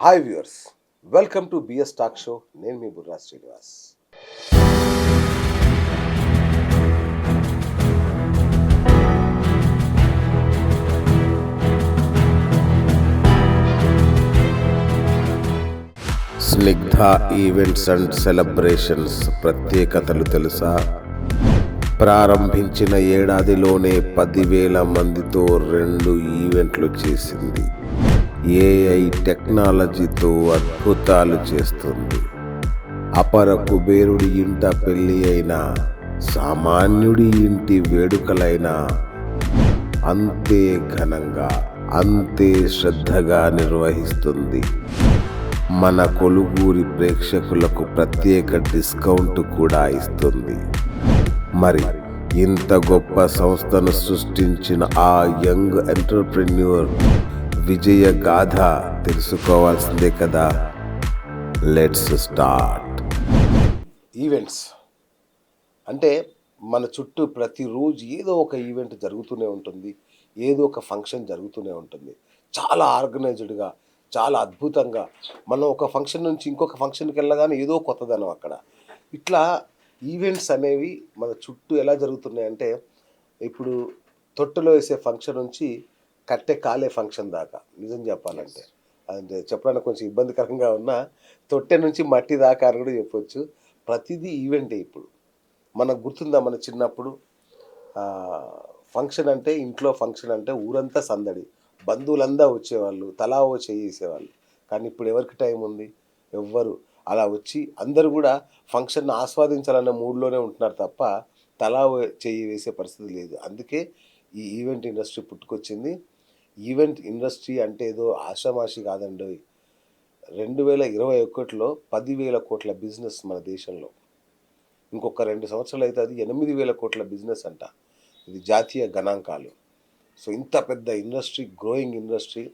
Hi viewers, welcome to BS talk show. నేను మీ Burra Srinivas. Snigdha events and celebrations ప్రత్యేకతలు తెలుసా? ప్రారంభించిన ఏడాదిలోనే 10,000 మందితో 2 ఈవెంట్లు చేసింది. ఏఐ టెక్నాలజీతో అద్భుతాలు చేస్తుంది. అపర కుబేరుడి ఇంట పెళ్ళి అయినా, సామాన్యుడి ఇంటి వేడుకలైనా అంతే ఘనంగా, అంతే శ్రద్ధగా నిర్వహిస్తుంది. మన కొలుగూరి ప్రేక్షకులకు ప్రత్యేక డిస్కౌంట్ కూడా ఇస్తుంది. మరి ఇంత గొప్ప సంస్థను సృష్టించిన ఆ యంగ్ ఎంటర్‌ప్రెన్యూర్ విజయ గాథ తెలుసుకోవాల్సిందే కదా. Let's start. ఈవెంట్స్ అంటే మన చుట్టూ ప్రతిరోజు ఏదో ఒక ఈవెంట్ జరుగుతూనే ఉంటుంది, ఏదో ఒక ఫంక్షన్ జరుగుతూనే ఉంటుంది. చాలా ఆర్గనైజ్డ్గా, చాలా అద్భుతంగా మనం ఒక ఫంక్షన్ నుంచి ఇంకొక ఫంక్షన్కి వెళ్ళగానే ఏదో కొత్తదనం అక్కడ. ఇట్లా ఈవెంట్స్ అనేవి మన చుట్టూ ఎలా జరుగుతున్నాయంటే, ఇప్పుడు తొట్టెలో వేసే ఫంక్షన్ నుంచి కట్టె కాలే ఫంక్షన్ దాకా, నిజం చెప్పాలంటే అంటే చెప్పడానికి కొంచెం ఇబ్బందికరంగా ఉన్న తొట్టె నుంచి మట్టి దాకా అని కూడా చెప్పొచ్చు. ప్రతిదీ ఈవెంటే. ఇప్పుడు మనకు గుర్తుందా, మన చిన్నప్పుడు ఫంక్షన్ అంటే, ఇంట్లో ఫంక్షన్ అంటే ఊరంతా సందడి, బంధువులందా వచ్చేవాళ్ళు, తలా ఓ చేసేవాళ్ళు. కానీ ఇప్పుడు ఎవరికి టైం ఉంది? ఎవ్వరు అలా వచ్చి అందరూ కూడా ఫంక్షన్‌ని ఆస్వాదించాలన్న మూడ్‌లోనే ఉంటున్నారు తప్ప తలా చెయ్యి వేసే పరిస్థితి లేదు. అందుకే ఈ ఈవెంట్ ఇండస్ట్రీ పుట్టుకొచ్చింది. ఈవెంట్ ఇండస్ట్రీ అంటే ఏదో ఆషామాషి కాదండోయ్. 2021లో 10,000 కోట్ల బిజినెస్ మన దేశంలో. ఇంకొక 2 సంవత్సరాలు అయితే అది 8,000 కోట్ల బిజినెస్ అంట. ఇది జాతీయ గణాంకాలు. సో ఇంత పెద్ద ఇండస్ట్రీ, గ్రోయింగ్ ఇండస్ట్రీ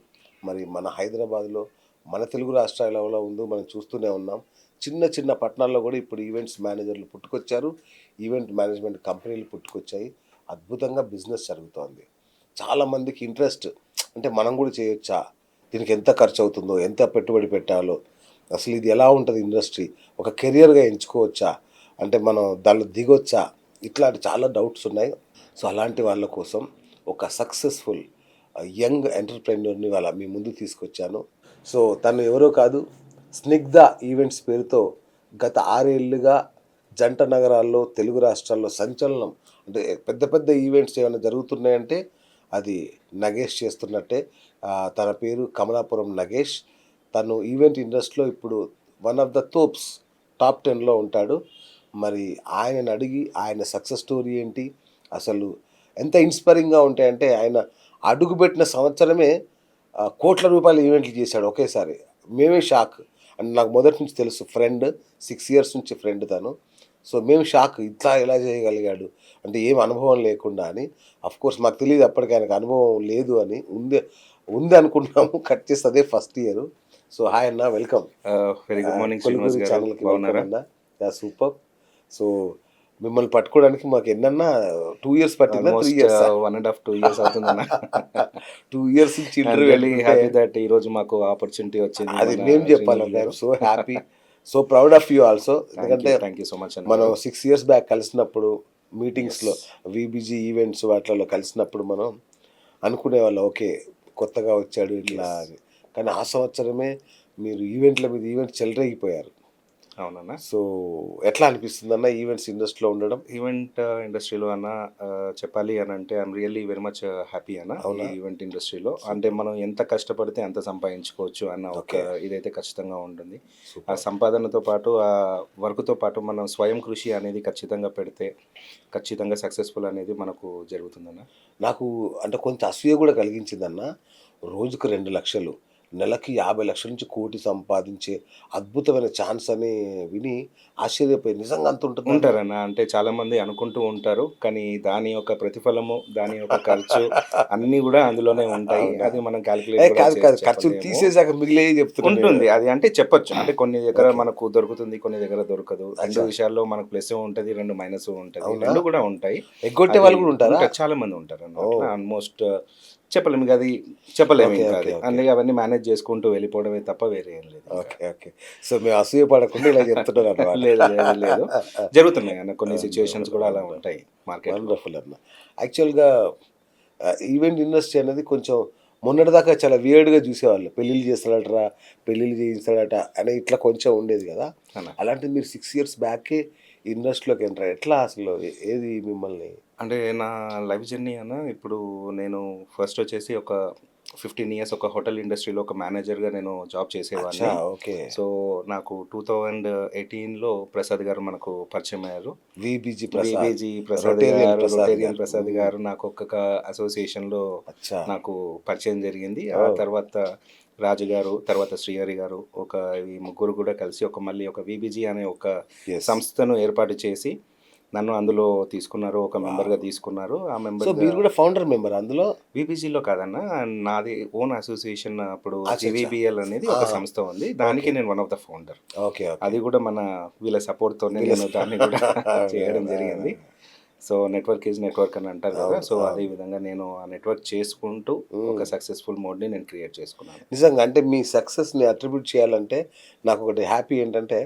మరి మన హైదరాబాద్లో, మన తెలుగు రాష్ట్రాలలో ఉందో మనం చూస్తూనే ఉన్నాం. చిన్న చిన్న పట్టణాల్లో కూడా ఇప్పుడు ఈవెంట్స్ మేనేజర్లు పుట్టుకొచ్చారు, ఈవెంట్ మేనేజ్మెంట్ కంపెనీలు పుట్టుకొచ్చాయి. అద్భుతంగా బిజినెస్ జరుగుతోంది. చాలామందికి ఇంట్రెస్ట్, అంటే మనం కూడా చేయొచ్చా, దీనికి ఎంత ఖర్చు అవుతుందో, ఎంత పెట్టుబడి పెట్టాలో, అసలు ఇది ఎలా ఉంటుంది ఇండస్ట్రీ, ఒక కెరియర్గా ఎంచుకోవచ్చా, అంటే మనం దానిలో దిగొచ్చా, ఇట్లాంటి చాలా డౌట్స్ ఉన్నాయి. సో అలాంటి వాళ్ళ కోసం ఒక సక్సెస్ఫుల్ యంగ్ ఎంటర్‌ప్రెన్యూర్‌ని వాళ్ళ మీ ముందు తీసుకొచ్చాను. సో తను ఎవరో కాదు, స్నిగ్ధ ఈవెంట్స్ పేరుతో గత 6 ఏళ్లుగా జంట నగరాల్లో, తెలుగు రాష్ట్రాల్లో సంచలనం. అంటే పెద్ద పెద్ద ఈవెంట్స్ ఏమైనా జరుగుతున్నాయంటే అది నగేష్ చేస్తున్నట్టే. తన పేరు కమలాపురం నగేష్. తను ఈవెంట్ ఇండస్ట్రీలో ఇప్పుడు వన్ ఆఫ్ ద టాప్ 10లో ఉంటాడు. మరి ఆయనని అడిగి ఆయన సక్సెస్ స్టోరీ ఏంటి, అసలు ఎంత ఇన్స్పైరింగ్గా ఉంటాయంటే, ఆయన అడుగుపెట్టిన సంవత్సరమే కోట్ల రూపాయల ఈవెంట్లు చేశాడు ఒకేసారి. మేమే షాక్. అండ్ నాకు మొదటి నుంచి తెలుసు, ఫ్రెండ్, 6 ఇయర్స్ నుంచి ఫ్రెండ్ తను. సో మేము షాక్, ఇట్లా ఎలా చేయగలిగాడు, అంటే ఏం అనుభవం లేకుండా అని. అఫ్కోర్స్ మాకు తెలియదు అప్పటికి ఆయనకు అనుభవం లేదు అని, ఉంది అనుకున్నాము. కట్ చేస్తే అదే ఫస్ట్ ఇయర్. సో హాయ్ అన్న, welcome. Very good morning కొలుగురి Srinivas గారు, ఛానల్కి బాగున్నారా? వెల్కమ్ అన్న. సూపర్. సో మిమ్మల్ని పట్టుకోవడానికి మాకు ఎన్నన్నా 2 ఇయర్స్ పట్టిందా, 3 ఆల్మోస్ట్ ఇయర్స్? 1.5 2 ఇయర్స్ అవుతుందన్న. 2 ఇయర్స్ నుంచి I'm interview really happy that ఈ రోజు మాకు ఆపర్చునిటీ వచ్చింది. అది మన మేము శ్రీనివాస్ చెప్పాలండి. గారు, I'm so happy, so proud of you also. ఎందుకంటే థ్యాంక్ యూ సో మచ్ అన్న. మనం 6 ఇయర్స్ బ్యాక్ కలిసినప్పుడు మీటింగ్స్లో, విబిజీ ఈవెంట్స్ వాటిలలో కలిసినప్పుడు మనం అనుకునేవాళ్ళం, ఓకే కొత్తగా వచ్చాడు ఇట్లా అని. కానీ ఆ సంవత్సరమే మీరు ఈవెంట్ల మీద ఈవెంట్ చెలరేగిపోయారు. అవునన్నా. సో ఎట్లా అనిపిస్తుంది అన్న ఈవెంట్స్ ఇండస్ట్రీలో ఉండడం? ఈవెంట్ ఇండస్ట్రీలో అన్న చెప్పాలి అని అంటే I'm really very much happy అన్న. ఈ ఈవెంట్ ఇండస్ట్రీలో అంటే మనం ఎంత కష్టపడితే అంత సంపాదించుకోవచ్చు అన్న ఒక ఇదైతే ఖచ్చితంగా ఉంటుంది. ఆ సంపాదనతో పాటు, ఆ వర్క్తో పాటు మనం స్వయం కృషి అనేది ఖచ్చితంగా పెడితే ఖచ్చితంగా సక్సెస్ఫుల్ అనేది మనకు జరుగుతుందన్న. నాకు అంటే కొంత అసూయ కూడా కలిగించిందన్న. రోజుకు 2 లక్షలు, నెలకి 50 లక్షల నుంచి కోటి సంపాదించే అద్భుతమైన ఛాన్స్ అని విని ఆశ్చర్యపోయి, నిజంగా అంత ఉంటుంది ఉంటారన్న. అంటే చాలా మంది అనుకుంటూ ఉంటారు, కానీ దాని యొక్క ప్రతిఫలము, దాని యొక్క ఖర్చు అన్నీ కూడా అందులోనే ఉంటాయి. అది మనం క్యాలిక్యులేట్ కూడా కాదు చేసి ఖర్చు చెప్పలేము. తీసేసాక మిగిలే చెప్తున్నాను. ఉంటుంది అది, అంటే చెప్పొచ్చు. అంటే కొన్ని దగ్గర మనకు దొరుకుతుంది, కొన్ని దగ్గర దొరకదు. 2 విషయాల్లో మనకు ప్లస్ ఉంటుంది, 2 మైనస్ ఉంటుంది, 2 కూడా ఉంటాయి. ఎగ్గొట్టే వాళ్ళు కూడా ఉంటారా? చాలా మంది ఉంటారు అన్నమాట. ఆల్మోస్ట్ చెప్పలేము ఇక అది, చెప్పలేము ఓకే, ఇంకా ఓకే, అది. ఓకే. అందుకే అవన్నీ మేనేజ్ చేసుకుంటూ వెళ్ళిపోవడమే తప్ప వేరే ఏం లేదు ఇంకా. Okay, okay. సో, మేము అసూయ పడకుండా ఇలా చెప్తున్నారనమాట. లేదు, లేదు, లేదు. జరుగుతున్నాయి అన్న కొన్ని సిట్యుయేషన్స్ కూడా అలా ఉంటాయి మార్కెట్‌లో. వండర్‌ఫుల్ అన్న. యాక్చువల్‌గా ఈవెంట్ ఇండస్ట్రీ అనేది కొంచెం మొన్నటిదాకా చాలా వియర్డ్‌గా చూసేవాళ్ళు. పెళ్ళిళ్ళు చేస్తాడటరా, పెళ్ళిళ్ళు చేయిస్తాడట అని ఇట్లా కొంచెం ఉండేది కదా! అన్న. అలాంటిది మీరు 6 ఇయర్స్ బ్యాకే ఇండస్ట్రీలోకి ఎంటర్ అయ్యారు. ఎట్లా అసలు ఏది మిమ్మల్ని అంటే నా లైఫ్ జర్నీ అన్న ఇప్పుడు నేను ఫస్ట్ వచ్చేసి ఒక 15 ఇయర్స్ ఒక హోటల్ ఇండస్ట్రీలో ఒక మేనేజర్‌గా నేను జాబ్ అచ్చా! చేసేవాడిని. ఓకే. సో, నాకు 2018లో ప్రసాద్ గారు మనకు పరిచయం అయ్యారు. VBG Prasad, VBG Prasad Rotarian గారు, ప్రసాద్ రొటేరియన్ గారు. ప్రసాద్ హ్మ్. గారు నాకు ఒక్కొక్క అసోసియేషన్‌లో అచ్చా! నాకు పరిచయం జరిగింది. ఆ ఓహ్! తర్వాత రాజు గారు, తర్వాత శ్రీహరి గారు ఈ ముగ్గురు కూడా కలిసి మళ్ళీ ఒక వీబీజీ అనే ఒక యెస్. సంస్థను ఏర్పాటు చేసి నన్ను అందులో తీసుకున్నారు. ఒక వావ్! మెంబర్‌గా తీసుకున్నారు. ఆ సో, మెంబర్‌గా మీరు కూడా ఫౌండర్ మెంబర్ అందులో? వీబీజీలో కాదన్న, నాది ఓన్ అసోసియేషన్ అప్పుడు అచ్చచ్చా! జీవీబీఎల్ అనేది ఆ! ఒక సంస్థ ఉంది. దానికి ఓకే. నేను one of the founder. Okay, okay. అది కూడా మన వీళ్ళ సపోర్ట్‌తోనే వీళ్ళ నేను దాన్ని కూడా చేయడం ఆ! జరిగింది. సో, నెట్వర్క్ ఈజ్ నెట్వర్క్ అని అంటారు కదా! అవును, సో, అదే అవును. విధంగా నేను ఆ నెట్వర్క్ చేసుకుంటూ హ్మ్. ఒక సక్సెస్‌ఫుల్ మోడ్‌ని నేను క్రియేట్ చేసుకున్నాను. నిజంగా అంటే మీ సక్సెస్‌ని అట్రిబ్యూట్ చేయాలంటే నాకొకటి హ్యాపీ ఏంటంటే,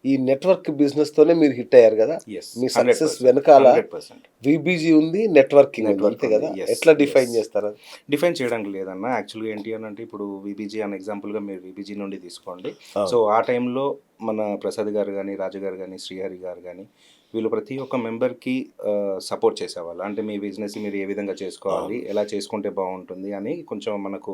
ఈ నెట్వర్క్ బిజినెస్‌తోనే మీరు హిట్ అయ్యారు గదా! యెస్. మీ సక్సెస్ 100%. వెనకాల 100%. వీబీజీ ఉంది, నెట్వర్కింగ్ ఉంది. నెట్వర్క్ అంతే ఉంది. గదా! యెస్. ఎట్లా యెస్. డిఫైన్ చేస్తారది? డిఫైన్ చేయడానికి లేదన్న. యాక్చువల్‌గా ఏంటి అనంటే ఇప్పుడు వీబీజీ అనే ఎగ్జాంపుల్‌గా మీరు వీబీజీ నుండి తీసుకోండి. సో, అవును. ఆ టైంలో మన ప్రసాద్ గారు గాని, రాజు గారు గాని, శ్రీహరి గారు గాని వీళ్ళు ప్రతి ఒక్క మెంబర్‌కి సపోర్ట్ చేసేవాళ్ళు. అంటే మీ బిజినెస్ మీరు ఏ విధంగా చేసుకోవాలి, అవును. ఎలా చేసుకుంటే బావుంటుంది అని కొంచెం మనకు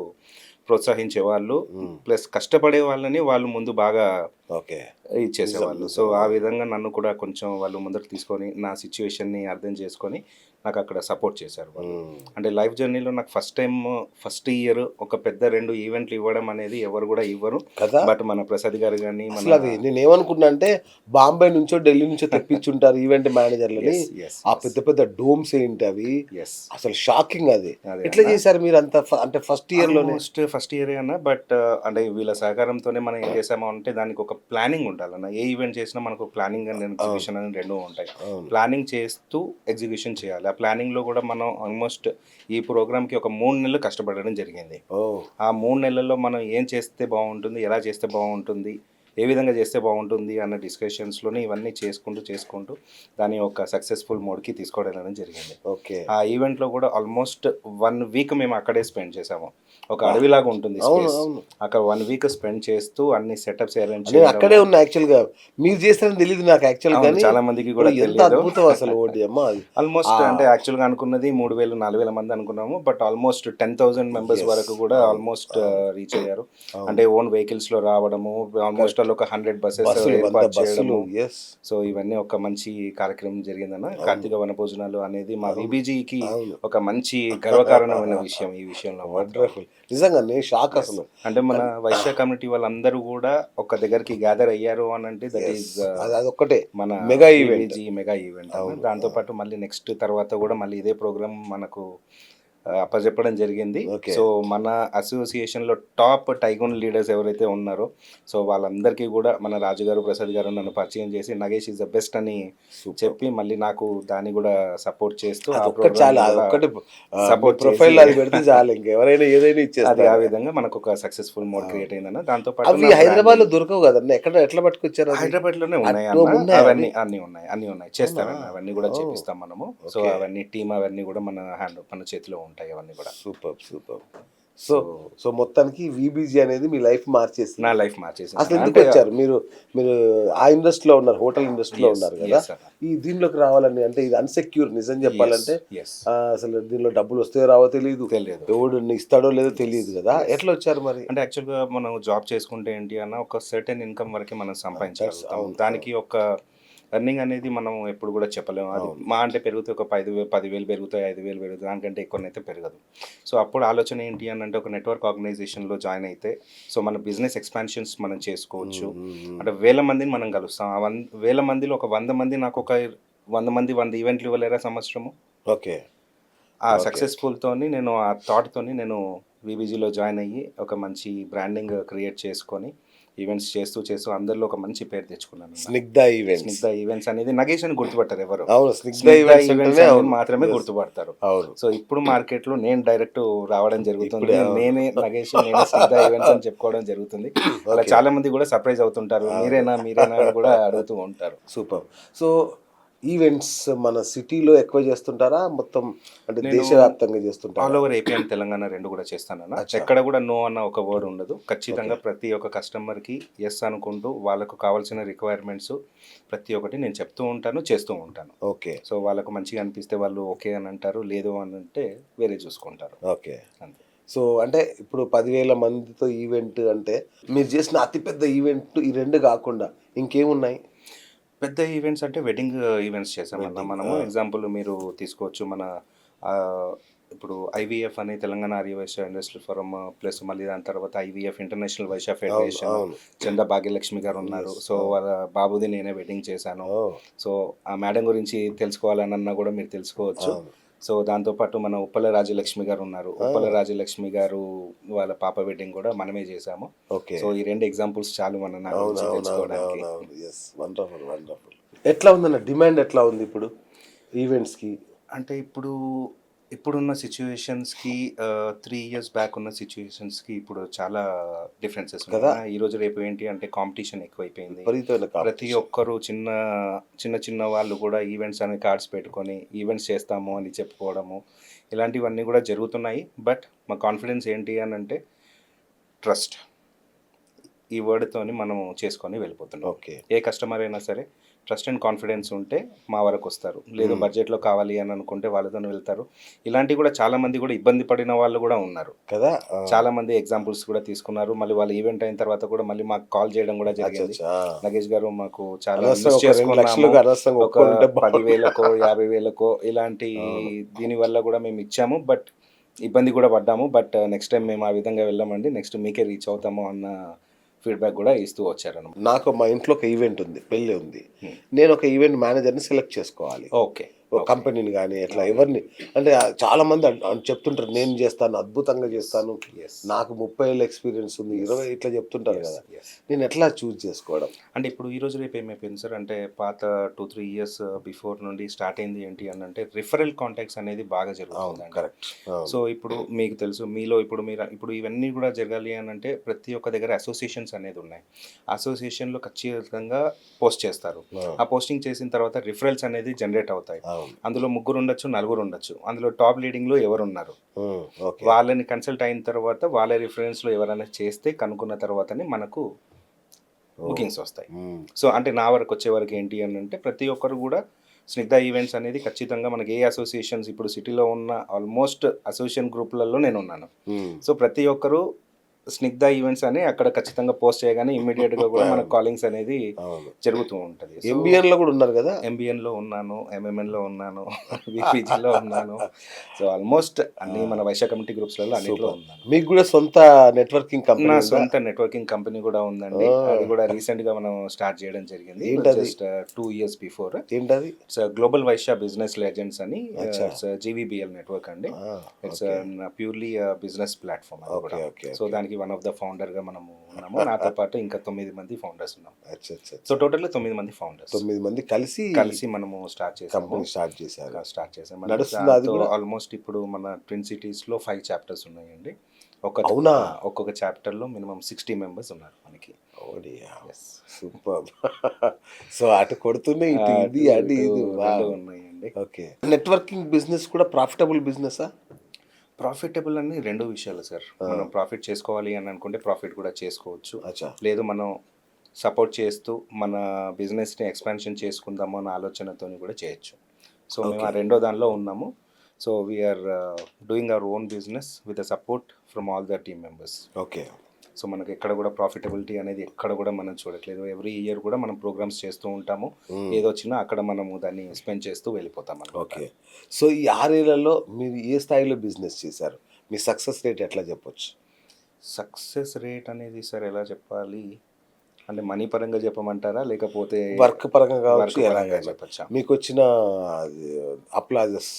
ప్రోత్సహించేవాళ్ళు. హ్మ్. ప్లస్ కష్టపడే వాళ్ళని వాళ్ళు ముందు బాగా ఓకే. నిజం, ఇచ్చేసేవాళ్ళు. సో, నిజం. ఆ ఆ! విధంగా నన్ను కూడా కొంచెం వాళ్ళు ముందుకు తీసుకొని, నా సిట్యుయేషన్‌ని అర్థం చేసుకొని, నాకక్కడ సపోర్ట్ చేశారు వాళ్ళు. హ్మ్. అంటే లైఫ్ జర్నీలో నాకు ఫస్ట్ ఇయర్ ఒక పెద్ద 2 ఈవెంట్లు ఇవ్వడం అనేది ఎవరు గూడా ఇవ్వరు. కదా! బట్ మన ప్రసాద్ గారు గాని, మన అసలది నేనేమనుకున్నా అంటే, బాంబే నుంచో, ఢిల్లీ నుంచో తెప్పించుంటారు ఈవెంట్ మేనేజర్‌లని. యెస్. యెస్. ఆ యెస్. పెద్ద పెద్ద డోమ్స్ ఏంటవి. యెస్. అసలు షాకింగ్ అది. అదే ఎట్లా అన్న. చేశారు మీరంత అంటే ఫస్ట్ ఇయర్‌లోనే? ఆల్మోస్ట్ ఫస్ట్ ఇయరే అన్న. బట్ అంటే వీళ్ళ సహకారంతోనే మనం ఏం చేసాము అంటే దానికి ఒక ప్లానింగ్ ఉండాలన్న. ఏ ఈవెంట్ చేసినా మనకు ప్లానింగ్ అండ్ అవును, ఎగ్జిక్యూషన్ అని 2 ఉంటాయి. అవును. ప్లానింగ్ చేస్తూ ఎగ్జిక్యూషన్ చేయాలి. ఆ ప్లానింగ్‌లో కూడా మనం ఆల్మోస్ట్ ఈ ప్రోగ్రామ్‌కి ఒక 3 నెలలు కష్టపడడం జరిగింది. ఓహ్! ఆ 3 నెలల్లో మనం ఏం చేస్తే బావుంటుంది? ఎలా చేస్తే బావుంటుంది? ఏ విధంగా చేస్తే బావుంటుంది? అన్న డిస్కషన్స్‌లోనే ఇవన్నీ చేసుకుంటూ దాన్ని ఒక సక్సెస్‌ఫుల్ మోడ్‌కి తీసుకోవడం అనేది జరిగింది. ఓకే. ఆ ఈవెంట్‌లో కూడా ఆల్మోస్ట్ 1 వీక్ మేము అక్కడే స్పెండ్ చేసాము. ఒక అబ్బా! అడవిలాగా ఉంటుంది అవును, స్పేస్. అవును. అక్కడ 1 వీక్ స్పెండ్ చేస్తూ అన్ని సెటప్స్ అరేంజ్ నేను అక్కడే చేయడము. ఉన్నా యాక్చువల్‌గా. మీరు చేస్తారని తెలీదు నాకు యాక్చువల్ అవును. గానీ, చాలా మందికి ఓహ్! కూడా ఎంత తెలీదు. అద్భుతం అసలు ఓడియమ్మ అది. ఆ! ఆల్మోస్ట్ అంటే యాక్చువల్‌గా అనుకున్నది 3000, 4000 మంది అనుకున్నాము. But almost 10,000 members yes. వరకు కూడా అవును, ఆల్మోస్ట్ అవును, రీచ్ అయ్యారు. అవును. అంటే ఓన్ వెహికల్స్‌లో రావడము, ఆల్మోస్ట్ కరెక్ట్. ఆల్ ఒక 100 బసెస్ బస్సులు 100 ఏర్పాటు బస్సులు. చేయడము. యెస్. సో, ఇవన్నీ ఒక మంచి కార్యక్రమం జరిగిందన్న. అవును, కార్తీక వనభోజనాలు అనేది మా అవును, వీబీజీకి అవును. ఒక మంచి గర్వకారణమైన విషయం ఈ విషయంలో మాత్రం. వండర్‌ఫుల్. నిజంగానే షాక్ యెస్. అసలు. అంటే మన అన్ వైశ్య కమ్యూనిటీ వాళ్ళందరూ గూడా ఒక దగ్గరికి గ్యాదర్ అయ్యారు అనంటే దట్ యెస్. ఈస్ అదొక్కటే మన mega event. VBG mega event అన్న. అవును. దాంతో పాటు మళ్ళీ నెక్స్ట్ తర్వాత గూడా మళ్ళీ ఇదే ప్రోగ్రామ్ మనకు అప్పజెప్పడం జరిగింది. ఓకే. సో, మన అసోసియేషన్‌లో టాప్ టైకూన్ లీడర్స్ ఎవరైతే ఉన్నారో, సో, వాళ్ళందరికీ గూడా మన రాజుగారు, ప్రసాద్ గారు నన్ను పరిచయం చేసి నగేష్ ఈస్ ద బెస్ట్ అని సూపర్. చెప్పి మళ్ళీ నాకు దాన్ని గూడా సపోర్ట్ చేస్తూ ఆ అదొక్కటి చాలు. ప్రోగ్రామ్‌ని గూడా అదొక్కటి మీ సపోర్ట్ చేసి ప్రొఫైల్‌లో అది పెడితే చాలు. ఇంకెవరైనా ఏదైనా అది ఆ ఇచ్చేస్తారు. విధంగా మనకొక సక్సెస్‌ఫుల్ మోడ్ అవును. క్రియేట్ అయిందన్న. దాంతో పాటు అవి నా హైదరాబాద్‌లో బ్రాండింగ్ దొరకవు గదన్నా! ఎట్లా పట్టుకొచ్చారది? హైదరాబాద్‌లోనే అట్ ఉన్నాయన్న. హోమ్ ఉన్నాయా అవి? అవన్నీ అన్నీ ఉన్నాయి. అన్నీ ఉన్నాయి. అవునా? చేస్తారన్న. అవన్నీ గూడా ఓహ్! చేపిస్తాం మనము. So, okay. అవన్నీ టీమ్ అవన్నీ గూడా మన చేతిలో ఉంటాయి అవన్నీ గూడా. Superb! Superb! So, so, so మొత్తానికి వీబీజీ అనేది మీ లైఫ్ నా మార్చేసింది. లైఫ్ మార్చేసిందన్న. అంటే అసలెందుకొచ్చారు? మీరు మీరు ఆ ఇండస్ట్రీలో ఉన్నారు. హోటల్ ఇండస్ట్రీలో యెస్. ఉన్నారు గదా! యెస్ అన్న. ఈ దీనిలోకి రావాలని అంటే ఇది అన్‌సెక్యూర్ నిజం యెస్. జెప్పాలంటే యెస్. అసలు దీనిలో డబ్బులొస్తాయో రావో తెలీదు. తెలియదు. ఎవడు ఇస్తాడో లేదో యెస్. తెలీదు గదా! యెస్. ఎట్లొచ్చారు మరి? అంటే యాక్చువల్‌గా మనం జాబ్ చేసుకుంటే ఏంటి అన్న ఒక సర్టెన్ ఇన్‌కమ్ వరకే మనం దట్స్ సంపాదించగలుగుతాము. అవును, అవును, దానికి ఒక ఎర్నింగ్ అనేది మనం ఎప్పుడు గూడా చెప్పలేము. అది అవును. మా అంటే పెరిగితే ఒక 10,000 పెరుగుతాయి, 5,000 పెరుగుతాయి. దానికంటే ఎక్కువనైతే పెరగదు. సో, అప్పుడు ఆలోచన ఏంటి అనంటే ఒక నెట్వర్క్ ఆర్గనైజేషన్‌లో జాయిన్ అయితే సో, మన బిజినెస్ ఎక్స్‌పాన్షన్స్ మనం చేసుకోవచ్చు. హ్మ్, హ్మ్, హ్మ్. అంటే వేల మందిని మనం కలుస్తాం. ఆ వేల మందిలో ఒక 100 మంది నాకొక 100 మంది 100 ఈవెంట్లు ఇవ్వలేరా సంవత్సరము? ఓకే. ఆ ఓకే. సక్సెస్‌ఫుల్‌తోని నేను ఆ థాట్‌తోని నేను వీబీజీలో జాయిన్ అయ్యి, ఒక మంచి బ్రాండింగ్ క్రియేట్ చేసుకొని, ఈవెంట్స్ చేస్తూ చేస్తూ అందరిలో ఒక మంచి పేరు తెచ్చుకున్నాను. స్నిగ్ధ ఈవెంట్స్. స్నిగ్ధ ఈవెంట్స్ అనేది నగేష్ అని గుర్తుపట్టారు ఎవరు. అవును, స్నిగ్ధ స్నిగ్ధ ఈవెంట్స్ ఈవెంట్స్ అంటేనే అనేది అవును. మాత్రమే Yes. గుర్తుపడతారు. అవును. సో ఇప్పుడు మార్కెట్లో నేను డైరెక్ట్ రావడం జరుగుతుంది. ఇప్పుడే అవును. నేనే నగేష్, నేనే స్నిగ్ధ ఈవెంట్స్ అని చెప్పుకోవడం జరుగుతుంది. అలా Okay. చాలా మంది కూడా సర్ప్రైజ్ అవుతుంటారు. మీరేనా మీరేనా అని కూడా అడుగుతూ ఉంటారు. సూపర్. సో ఈవెంట్స్ మన సిటీలో ఎక్కువ చేస్తుంటారా, మొత్తం అంటే నేను దేశవ్యాప్తంగా ఆల్ చేస్తుంటారా? ఓవర్ ఏపీ అండ్ తెలంగాణ రెండు కూడా చేస్తానన్న. అచ్చా. ఎక్కడ కూడా నో అన్న ఒక వర్డ్ ఉండదు. ఖచ్చితంగా Okay. ప్రతి ఒక్క కస్టమర్కి ఎస్ అనుకుంటూ వాళ్ళకు కావాల్సిన రిక్వైర్మెంట్స్ ప్రతి ఒక్కటి నేను చెప్తూ ఉంటాను, చేస్తూ ఉంటాను. ఓకే. సో వాళ్ళకు మంచిగా అనిపిస్తే వాళ్ళు ఓకే అని అంటారు, లేదు అని అంటే వేరే చూసుకుంటారు. ఓకే. అంతే. సో అంటే ఇప్పుడు 10,000 మందితో ఈవెంట్ అంటే మీరు చేసిన అతిపెద్ద ఈవెంట్ ఈ రెండు కాకుండా ఇంకేమున్నాయి? పెద్ద ఈవెంట్స్ అంటే వెడ్డింగ్ ఈవెంట్స్ చేసామన్న Wedding, మనము. ఆ. ఎగ్జాంపుల్ మీరు తీసుకోవచ్చు మన ఆ, ఇప్పుడు ఐవీఎఫ్ అని Telangana Aryavaishya industrial forum, plus మళ్ళీ దాని తర్వాత ఐవీఎఫ్ ఇంటర్నేషనల్ వైశ్య అవును, ఫెడరేషన్, అవును. చందా భాగ్యలక్ష్మి గారు ఉన్నారు. Yes, సో అవును. వాళ్ళ బాబుది నేనే వెడ్డింగ్ చేశాను. ఓ, సో ఆ మేడం గురించి తెలుసుకోవాలన్నా కూడా మీరు తెలుసుకోవచ్చు. అవును. సో దాంతోపాటు మన ఉప్పల రాజలక్ష్మి గారు ఉన్నారు. ఉప్పల రాజలక్ష్మి గారు వాళ్ళ పాప వెడ్డింగ్ కూడా మనమే చేశాము. ఓకే. సో ఈ రెండు ఎగ్జాంపుల్స్ చాలు మన నా అవును, గురించి అవును, అవును, తెలుసుకోవడానికి. అవును, అవును. Yes, wonderful, wonderful. ఎట్లా ఉందన్న డిమాండ్, ఎట్లా ఉంది ఇప్పుడు ఈవెంట్స్కి? అంటే ఇప్పుడున్న సిచ్యువేషన్స్కి 3 years బ్యాక్ ఉన్న సిచ్యువేషన్స్కి ఇప్పుడు చాలా డిఫరెన్సెస్ కదా? ఉన్నాయి. ఈరోజు రేపు ఏంటి అంటే కాంపిటీషన్ ఎక్కువైపోయింది. విపరీతమైన ప్రతి కాంపిటీషన్. ఒక్కరు చిన్న చిన్న చిన్న వాళ్ళు కూడా ఈవెంట్స్ అనే కార్డ్స్ పెట్టుకొని ఈవెంట్స్ చేస్తాము అని చెప్పుకోవడము ఇలాంటివన్నీ కూడా జరుగుతున్నాయి. బట్ మా కాన్ఫిడెన్స్ ఏంటి అని అంటే ట్రస్ట్. ఈ వర్డ్తోని మనం చేసుకొని వెళ్ళిపోతున్నాం. ఓకే. ఏ కస్టమర్ అయినా సరే ట్రస్ట్ అండ్ కాన్ఫిడెన్స్ ఉంటే మా వరకు వస్తారు. లేదు బడ్జెట్లో కావాలి అని అనుకుంటే వాళ్ళతో వెళ్తారు. ఇలాంటివి కూడా చాలా మంది కూడా ఇబ్బంది పడిన వాళ్ళు కూడా ఉన్నారు కదా? చాలా మంది ఎగ్జాంపుల్స్ కూడా తీసుకున్నారు. మళ్ళీ వాళ్ళు ఈవెంట్ అయిన తర్వాత కూడా మళ్ళీ మాకు కాల్ చేయడం కూడా జరిగింది. అచ్చా. నగేష్ గారు మాకు చాలా అనవసరంగా మిస్ ఒక 2 లక్షలు చేసుకున్నాము, అనవసరంగా ఒక ఒప్పుకుంటే బాగుండు. 10,000కో 50,000కో ఇలాంటి అవును. దీనివల్ల కూడా మేము ఇచ్చాము. బట్ ఇబ్బంది కూడా పడ్డాము. బట్ నెక్స్ట్ టైం మేము ఆ విధంగా వెళ్ళామండి, నెక్స్ట్ మీకే రీచ్ అవుతాము అన్న ఫీడ్బ్యాక్ కూడా ఇస్తూ వచ్చారన్నమాట. నాకు మా ఇంట్లో ఒక ఈవెంట్ ఉంది, పెళ్ళి ఉంది. నేను ఒక ఈవెంట్ మేనేజర్ని సెలెక్ట్ చేసుకోవాలి, ఓకే. ఒక కంపెనీని కానీ ఎట్లా ఎవరిని అంటే చాలా మంది చెప్తుంటారు నేను చేస్తాను, అద్భుతంగా చేస్తాను, Yes. నాకు 30 ఏళ్ళ ఎక్స్పీరియన్స్ ఉంది, 20 ఇట్లా చెప్తుంటారు కదా. Yes. నేను ఎట్లా చూస్ చేసుకోవడం? అంటే ఇప్పుడు ఈ రోజు రేపు ఏమైపోయింది సార్ అంటే పాత 2-3 years బిఫోర్ నుండి స్టార్ట్ అయింది ఏంటి అని అంటే రిఫరల్ కాంటాక్ట్స్ అనేది బాగా జరుగుతుంది. కరెక్ట్. సో ఇప్పుడు మీకు తెలుసు మీలో ఇప్పుడు ఇవన్నీ కూడా జరగాలి అని అంటే ప్రతి ఒక్క దగ్గర అసోసియేషన్స్ అనేది ఉన్నాయి. అసోసియేషన్లో ఖచ్చితంగా పోస్ట్ చేస్తారు. ఆ పోస్టింగ్ చేసిన తర్వాత రిఫరల్స్ అనేది జనరేట్ అవుతాయి. అందులో 3 ఉండొచ్చు, 4 ఉండొచ్చు. అందులో టాప్ లీడింగ్లో ఎవరు ఉన్నారు వాళ్ళని కన్సల్ట్ అయిన తర్వాత వాళ్ళ రిఫరెన్స్లో ఎవరైనా చేస్తే కనుక్కున్న తర్వాతనే మనకు బుకింగ్స్ వస్తాయి. సో అంటే నా వరకు వచ్చే వరకు ఏంటి అని అంటే ప్రతి ఒక్కరు కూడా స్నిగ్ధ ఈవెంట్స్ అనేది ఖచ్చితంగా మనకి ఏ అసోసియేషన్స్ ఇప్పుడు సిటీలో ఉన్న ఆల్మోస్ట్ అసోసియేషన్ గ్రూపులలో నేను ఉన్నాను. సో ప్రతి ఒక్కరు స్నిగ్ధ ఈవెంట్స్ అని అక్కడ ఖచ్చితంగా పోస్ట్ చేయగానే ఇమ్మీడియట్గా కూడా మనకు కాలింగ్స్ అనేది జరుగుతూ ఉంటుంది. ఎంబీఎన్లో కూడా ఉన్నారు కదా? ఎంబీఎన్లో ఉన్నాను, ఎంఎంఎన్లో ఉన్నాను, విపిజిలో ఉన్నాను. సో ఆల్మోస్ట్ అన్ని మన వైశ్య కమిటీ గ్రూప్స్లలో అన్నిట్లో ఉన్నాను. మీకు కూడా సొంత నెట్వర్కింగ్ కంపెనీ? నా సొంత నెట్వర్కింగ్ కంపెనీ కూడా ఉందండి. అది కూడా రీసెంట్గా మనం స్టార్ట్ చేయడం జరిగింది. Just 2 years before. ఏంటది? It's global Vaishya business legends అని, ఇట్స్ జీవీబీఎల్ నెట్వర్క్ అండి. ఇట్స్ ప్యూర్లీ బిజినెస్ ప్లాట్ఫామ్ అది కూడా. సో దానికి వన్ ఆఫ్ ద ఫౌండర్గా మనము ఉన్నాము. నాతో పాటు ఇంకా 9 మంది ఫౌండర్స్ ఉన్నాము. సో టోటల్గా 9 మంది ఫౌండర్స్, 9 మంది కలిసి మనము స్టార్ట్ చేసాము. కంపెనీ స్టార్ట్ చేసాము. నడుస్తుంది అది కూడా. ఆల్మోస్ట్ ఇప్పుడు మన ట్విన్ సిటీస్లో 5 chapters ఉన్నాయండి. ఒక్కొక్క చాప్టర్లో మినిమం 60 members ఉన్నారు మనకి. సూపర్. సో అటు కొడుతూనే ఇటు ఇది అది ఇది ఉన్నాయండి. ఓకే. నెట్వర్కింగ్ బిజినెస్ కూడా ప్రాఫిటబుల్ బిజినెస్? ప్రాఫిటబుల్ అని 2 విషయాలు సార్. మనం ప్రాఫిట్ చేసుకోవాలి అని అనుకుంటే ప్రాఫిట్ కూడా చేసుకోవచ్చు. లేదు మనం సపోర్ట్ చేస్తూ మన బిజినెస్ని ఎక్స్పాన్షన్ చేసుకుందాము అన్న ఆలోచనతో కూడా చేయొచ్చు. సో మేము ఆ రెండో దానిలో ఉన్నాము. So we are doing our own business with the support from all the team members. Okay. So మనకి ఎక్కడ కూడా ప్రాఫిటబిలిటీ అనేది ఎక్కడ కూడా మనం చూడట్లేదు. ఎవ్రీ ఇయర్ కూడా మనం ప్రోగ్రామ్స్ చేస్తూ ఉంటాము. ఏదో వచ్చినా అక్కడ మనము దాన్ని స్పెండ్ చేస్తూ వెళ్ళిపోతాం. ఓకే. సో ఈ 6 ఏళ్లలో మీరు ఏ స్థాయిలో బిజినెస్ చేశారు? మీ సక్సెస్ రేట్ ఎట్లా చెప్పొచ్చు? సక్సెస్ రేట్ అనేది సార్ ఎలా చెప్పాలి అంటే మనీ పరంగా చెప్పమంటారా లేకపోతే వర్క్ పరంగా కావచ్చు, ఎలాగా చెప్పచ్చా? మీకు వచ్చిన అప్లాజెస్,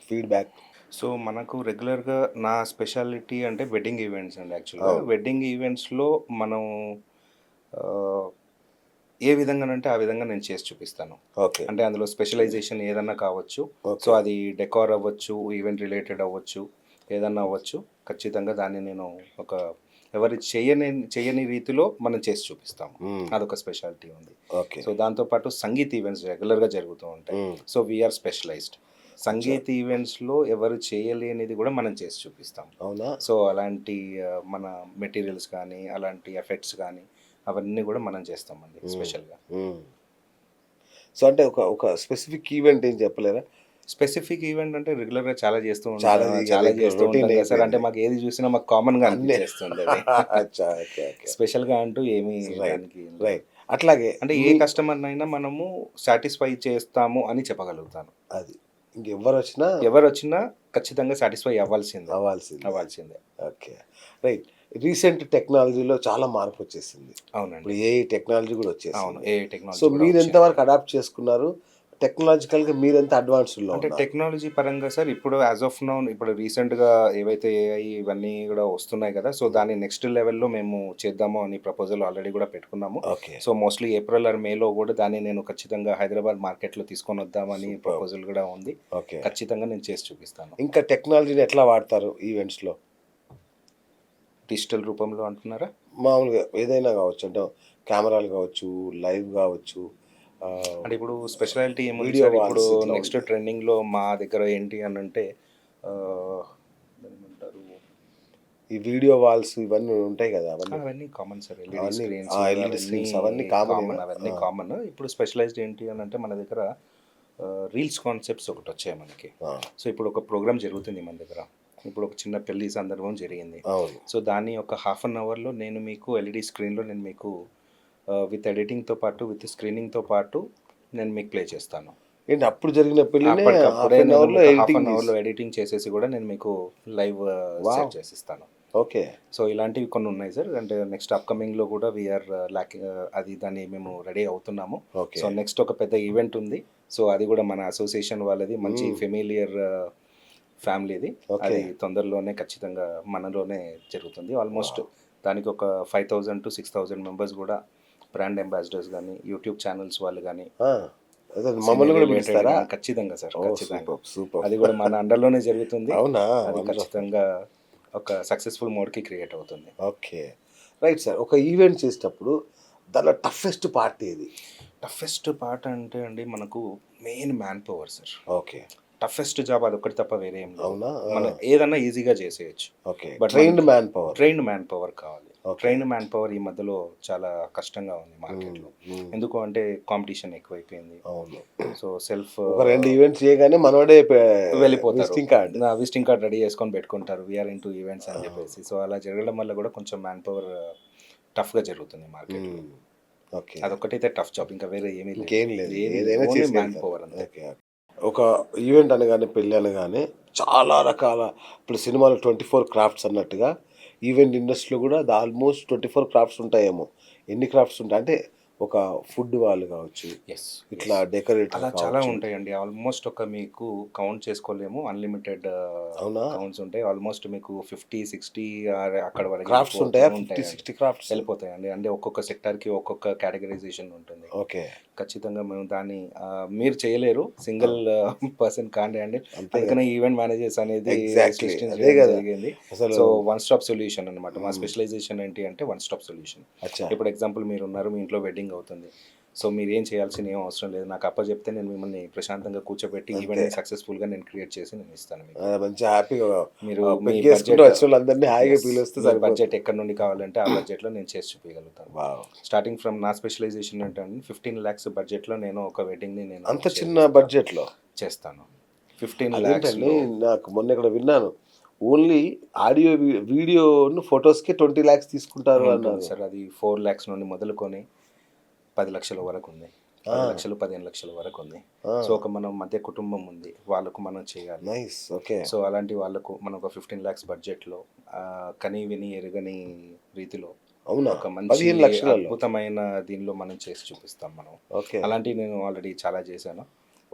ఫీడ్బ్యాక్? సో మనకు రెగ్యులర్గా నా స్పెషాలిటీ అంటే వెడ్డింగ్ ఈవెంట్స్ అండి. యాక్చువల్గా వెడ్డింగ్ ఈవెంట్స్లో మనం ఏ విధంగానంటే ఆ విధంగా నేను చేసి చూపిస్తాను. ఓకే. అంటే అందులో స్పెషలైజేషన్ ఏదన్నా కావచ్చు. So, okay. అది డెకార్ అవ్వచ్చు, ఈవెంట్ రిలేటెడ్ అవ్వచ్చు, ఏదన్నా అవ్వచ్చు. ఖచ్చితంగా దాన్ని నేను ఒక ఎవరు చేయని రీతిలో మనం చేసి చూపిస్తాము. హ్మ్. అదొక స్పెషాలిటీ ఉంది. ఓకే. సో, దాంతో పాటు సంగీత్ ఈవెంట్స్ రెగ్యులర్‌గా జరుగుతూ ఉంటాయి. హ్మ్. So, we are specialised. సంగీత్ ఈవెంట్స్‌లో ఎవరు చేయలేనిది కూడా మనం చేసి చూపిస్తాం. అవునా? సో, అలాంటి మన మెటీరియల్స్ కానీ, అలాంటి ఎఫెక్ట్స్ కానీ అవన్నీ కూడా మనం చేస్తామండి హ్మ్. స్పెషల్‌గా. హ్మ్. సో, అంటే ఒక స్పెసిఫిక్ ఈవెంట్ ఏం చెప్పలేరా? స్పెసిఫిక్ ఈవెంట్ అంటే రెగ్యులర్‌గా చాలా చేస్తూ చాలా ఉంటాం. ఇగ చాలా రెగ్యులర్ చేస్తూ రొటీన్ ఉంటాం కదా సార్. అంటే అయిపోయింది. మాకు ఏది చూసినా మాకు కామన్‌గా అన్నీ అనిపించేస్తుంది అది. అచ్చా! ఓకే. ఓకే. స్పెషల్‌గా అంటూ ఏమీ రైట్. దానికి ఏం లేదు. రైట్. అట్లాగే అంటే ఏ కస్టమర్‌నైనా మనము సాటిస్ఫై చేస్తాము అని చెప్పగలుగుతాను. అది. ఇంకెవ్వరొచ్చినా ఎవరొచ్చినా ఖచ్చితంగా సాటిస్ఫై అవ్వాల్సిందే. అవ్వాల్సిందే. అవ్వాల్సిందే. ఓకే. రైట్. రీసెంట్ టెక్నాలజీలో చాలా మార్పొచ్చేసింది. అవునండి. ఇప్పుడు ఏఐ టెక్నాలజీ గూడా అవును. వచ్చేసింది. ఏఐ సో, టెక్నాలజీ కూడా మీరెంత వచ్చింది. వరకు అడాప్ట్ చేసుకున్నారు? టెక్నాలజికల్‌గా మీరెంత అడ్వాన్స్డ్‌లో అంటే ఉన్నారు? టెక్నాలజీ పరంగా సార్ ఇప్పుడు యాజ్ ఆఫ్ నౌ ఇప్పుడు రీసెంట్‌గా ఏవైతే ఏఐ ఇవన్నీ కూడా వస్తున్నాయి కదా! సో, దాన్ని నెక్స్ట్ లెవెల్‌లో మేము చేద్దాము అని ప్రపోజల్ ఆల్రెడీ కూడా పెట్టుకున్నాము. Okay. So, mostly April are మేలో కూడా దాన్ని నేను ఖచ్చితంగా హైదరాబాద్ మార్కెట్‌లో తీసుకొనొద్దామని సూపర్బ్! ప్రపోజల్ కూడా ఉంది. ఓకే. ఖచ్చితంగా నేను చేసి చూపిస్తాను. ఇంకా టెక్నాలజీని ఎట్లా వాడతారు ఈవెంట్స్‌లో? డిజిటల్ రూపంలో అంటున్నారా? మామూలుగా ఏదైనా గావచ్చు. అంటే కెమెరాలు గావచ్చు, లైవ్ గావచ్చు, అంటే ఇప్పుడు స్పెషాలిటీ ఏముంది వీడియో సార్, ఇప్పుడు వాల్స్ ఇట్లా నెక్స్ట్ ఉంటాయి. ట్రెండింగ్‌లో మా దగ్గర ఏంటి అనంటే దాన్నేమంటారు? ఈ వీడియో వాల్స్ ఇవన్నీ ఉంటాయి గదా! అవన్నీ. అవన్నీ కామన్ సార్. ఎల్ఈడీ అవన్నీ స్క్రీన్స్ ఎల్ఈడీ అవన్నీ స్క్రీన్స్ అవన్నీ కామనేనా? కామన్. అవన్నీ ఆ! కామన్. ఇప్పుడు స్పెషలైజ్డ్ ఏంటి అనంటే మన దగ్గర రీల్స్ కాన్సెప్ట్స్ ఒకటొచ్చాయి మనకి. ఆ! సో, ఇప్పుడు ఒక ప్రోగ్రామ్ జరుగుతుంది మన దగ్గర. ఇప్పుడు ఒక చిన్న పెళ్లి సందర్భం జరిగింది. అవును. సో, దాన్ని ఒక హాఫ్ అన్ అవర్‌లో నేను మీకు ఎల్ఈడీ స్క్రీన్‌లో నేను మీకు విత్ ఎడిటింగ్‌తో పాటు, విత్ స్క్రీనింగ్‌తో పాటు నేను మీకు ప్లే చేస్తాను. ఏంటి అప్పుడు జరిగిన పెళ్ళినే అప్పటికప్పుడే హాఫ్ అన్ నేను అవర్‌లో మీకు హాఫ్ ఎడిటింగ్ అన్ జేసి అవర్‌లో ఎడిటింగ్ చేసేసి కూడా నేను మీకు లైవ్ వావ్! సెట్ చేసిస్తాను. ఓకే. సో, ఇలాంటివి కొన్ని ఉన్నాయి సార్. అంటే నెక్స్ట్ అప్‌కమింగ్‌లో కూడా వీఆర్ అది దాన్ని మేము రెడీ అవుతున్నాము. ఓకే. సో, నెక్స్ట్ ఒక పెద్ద ఈవెంట్ ఉంది. సో, అది కూడా మన అసోసియేషన్ వాళ్ళది మంచి హ్మ్. ఫెమిలియర్ ఫ్యామిలీది. ఓకే. అది తొందరలోనే ఖచ్చితంగా మనలోనే జరుగుతుంది. Almost wow! దానికి ఒక 5,000-6,000 మెంబర్స్ కూడా బ్రాండ్ అంబాసిడర్స్ గానీ, యూట్యూబ్ ఛానెల్స్ వాళ్ళు గానీ, ఆ! అదే సినీ మమ్మల్ని గూడా రిలేటెడ్ పిలుస్తారా? గానీ ఖచ్చితంగా సార్. ఓహ్! ఖచ్చితంగా. సూపర్బ్! సూపర్బ్! అది కూడా మన అండర్‌లోనే జరుగుతుంది. అవునా? అది వండర్‌ఫుల్. ఖచ్చితంగా ఒక సక్సెస్‌ఫుల్ మోడ్‌కి క్రియేట్ అవుతుంది. ఓకే. Right sir. ఒక ఈవెంట్ చేసేటప్పుడు దానిలో టఫెస్ట్ పార్ట్ ఏది? టఫెస్ట్ పార్ట్ అంటే అండి మనకు main man power sir. Okay. Toughest job అదొక్కటి తప్ప వేరే ఏం లేదు. అవునా? ఆ! మనం ఏదన్నా ఈజీగా చేసేయొచ్చు. ఓకే. బట్ ట్రైన్డ్ మనకి man power. Trained man power కావాలి. ఓకే. ట్రైన్డ్ మ్యాన్ పవర్ ఈ మధ్యలో చాలా కష్టంగా ఉంది హ్మ్. మార్కెట్‌లో. హ్మ్. ఎందుకు అంటే కాంపిటీషన్ ఎక్కువైపోయింది. అవును. సో, సెల్ఫ్ ఒక 2 ఈవెంట్స్ చేయగానే మనోడే వెళ్ళిపోతారు. Visiting card. నా విజిటింగ్ కార్డ్ రెడీ చేసుకొని పెట్టుకుంటారు. వీఆర్ ఇంటూ ఈవెంట్స్ ఆ! అని చెప్పేసి. సో, అలా జరగడం వల్ల కూడా కొంచెం మ్యాన్ పవర్ టఫ్‌గా జరుగుతుంది మార్కెట్‌లో. హ్మ్. ఓకే. అదొక్కటైతే టఫ్ జాబ్. ఇంకా వేరే ఏమీ లేదు. ఇంకేం లేదు. ఏమీ లేదు. ఏదైనా ఓన్లీ మ్యాన్ చేసుకెళ్తారు. పవర్ అంతే. ఓకే. ఓకే. ఒక ఈవెంట్ అనగానే, పెళ్లి అనగానే చాలా రకాల ఇప్పుడు సినిమాలో 24 క్రాఫ్ట్స్ అన్నట్టుగా ఈవెంట్ ఇండస్ట్రీలో కూడా ఆల్మోస్ట్ 24 క్రాఫ్ట్స్ ఉంటాయేమో. ఎన్ని క్రాఫ్ట్స్ ఉంటాయి? అంటే ఒక ఫుడ్ వాళ్ళు కావచ్చు, యెస్. ఇట్లా యెస్. డెకరేటర్ అలా చాలా కావచ్చు. ఉంటాయండి. ఆల్మోస్ట్ ఒక మీకు కౌంట్ చేసుకోలేము. అన్‌లిమిటెడ్ అవునా? కౌంట్స్ ఉంటాయి. ఆల్మోస్ట్ మీకు 50, 60 అక్కడ వరకు క్రాఫ్ట్స్ వెళ్ళిపోతూ ఉంటాయా? 50, ఉంటాయండి. 60 క్రాఫ్ట్స్? వెళ్ళిపోతాయండి. అంటే ఒక్కొక్క సెక్టార్‌కి ఒక్కొక్క కేటగరైజేషన్ ఉంటుంది. ఓకే. ఖచ్చితంగా మేము దాన్ని మీరు చేయలేరు. సింగిల్ పర్సన్ కానియండి. అంతే కదా! అందుకనే ఈవెంట్ మేనేజర్స్ అనేది ఎగ్జాక్ట్లీ. అదే సృష్టించడం కదా! జరిగింది. అసలు సో, వన్ స్టాప్ సొల్యూషన్ అనమాట. మా హ్మ్. స్పెషలైజేషన్ ఏంటి అంటే వన్ స్టాప్ సొల్యూషన్. అచ్చా! ఇప్పుడు ఎగ్జాంపుల్ మీరున్నారు. మీ ఇంట్లో వెడ్డింగ్ అవుతుంది. సో, మీరేం చేయాల్సిన ఏం అవసరం లేదు. నాకు అప్పజెప్తే నేను మిమ్మల్ని ప్రశాంతంగా కూర్చోబెట్టి అంతే. ఈవెంట్‌ని సక్సెస్‌ఫుల్‌గా నేను క్రియేట్ చేసి నేను ఇస్తాను మీకు. మంచిగా హ్యాపీగా మీరు మీ పెగ్గేసుకుంటూ బడ్జెట్ వచ్చినోళ్ళందరిని హాయిగా యెస్. పిలిస్తే మీ బడ్జెట్ సరిపోతుంది. ఎక్కడి నుండి కావాలంటే ఆ బడ్జెట్‌లో నేను చేసి చూపియగలుగుతాను. వావ్! స్టార్టింగ్ ఫ్రమ్ నా స్పెషలైజేషన్ ఏంటంటే 15,00,000 బడ్జెట్‌లో నేను ఒక వెడ్డింగ్‌ని నేను అంత చిన్న చేసేస్తాను. బడ్జెట్‌లో. చేస్తాను. అదేంటండి 15,00,000లో నాకు మొన్న ఎక్కడో విన్నాను. ఓన్లీ ఆడియో వీడియోను ఫోటోస్‌కి 20,00,000 తీసుకుంటారు ఉంటుంది అన్నారు. సార్. అది 4,00,000 నుండి మొదలుకొని 10,00,000 వరకుంది. ఆ! 10,00,000, 15,00,000 వరకుంది. ఆ! సో, ఒక మనం మధ్య కుటుంబం ఉంది. వాళ్ళకు మనం చేయాలి. నైస్. ఓకే. సో, అలాంటి వాళ్ళకు మనం ఒక 15,00,000 బడ్జెట్‌లో కని విని ఎరుగని రీతిలో అవునా? ఒక మంచి 15,00,000లో. అద్భుతమైన దీనిలో మనం చేసి చూపిస్తాం మనం. ఓకే. అలాంటివి నేను ఆల్రెడీ చాలా చేశాను.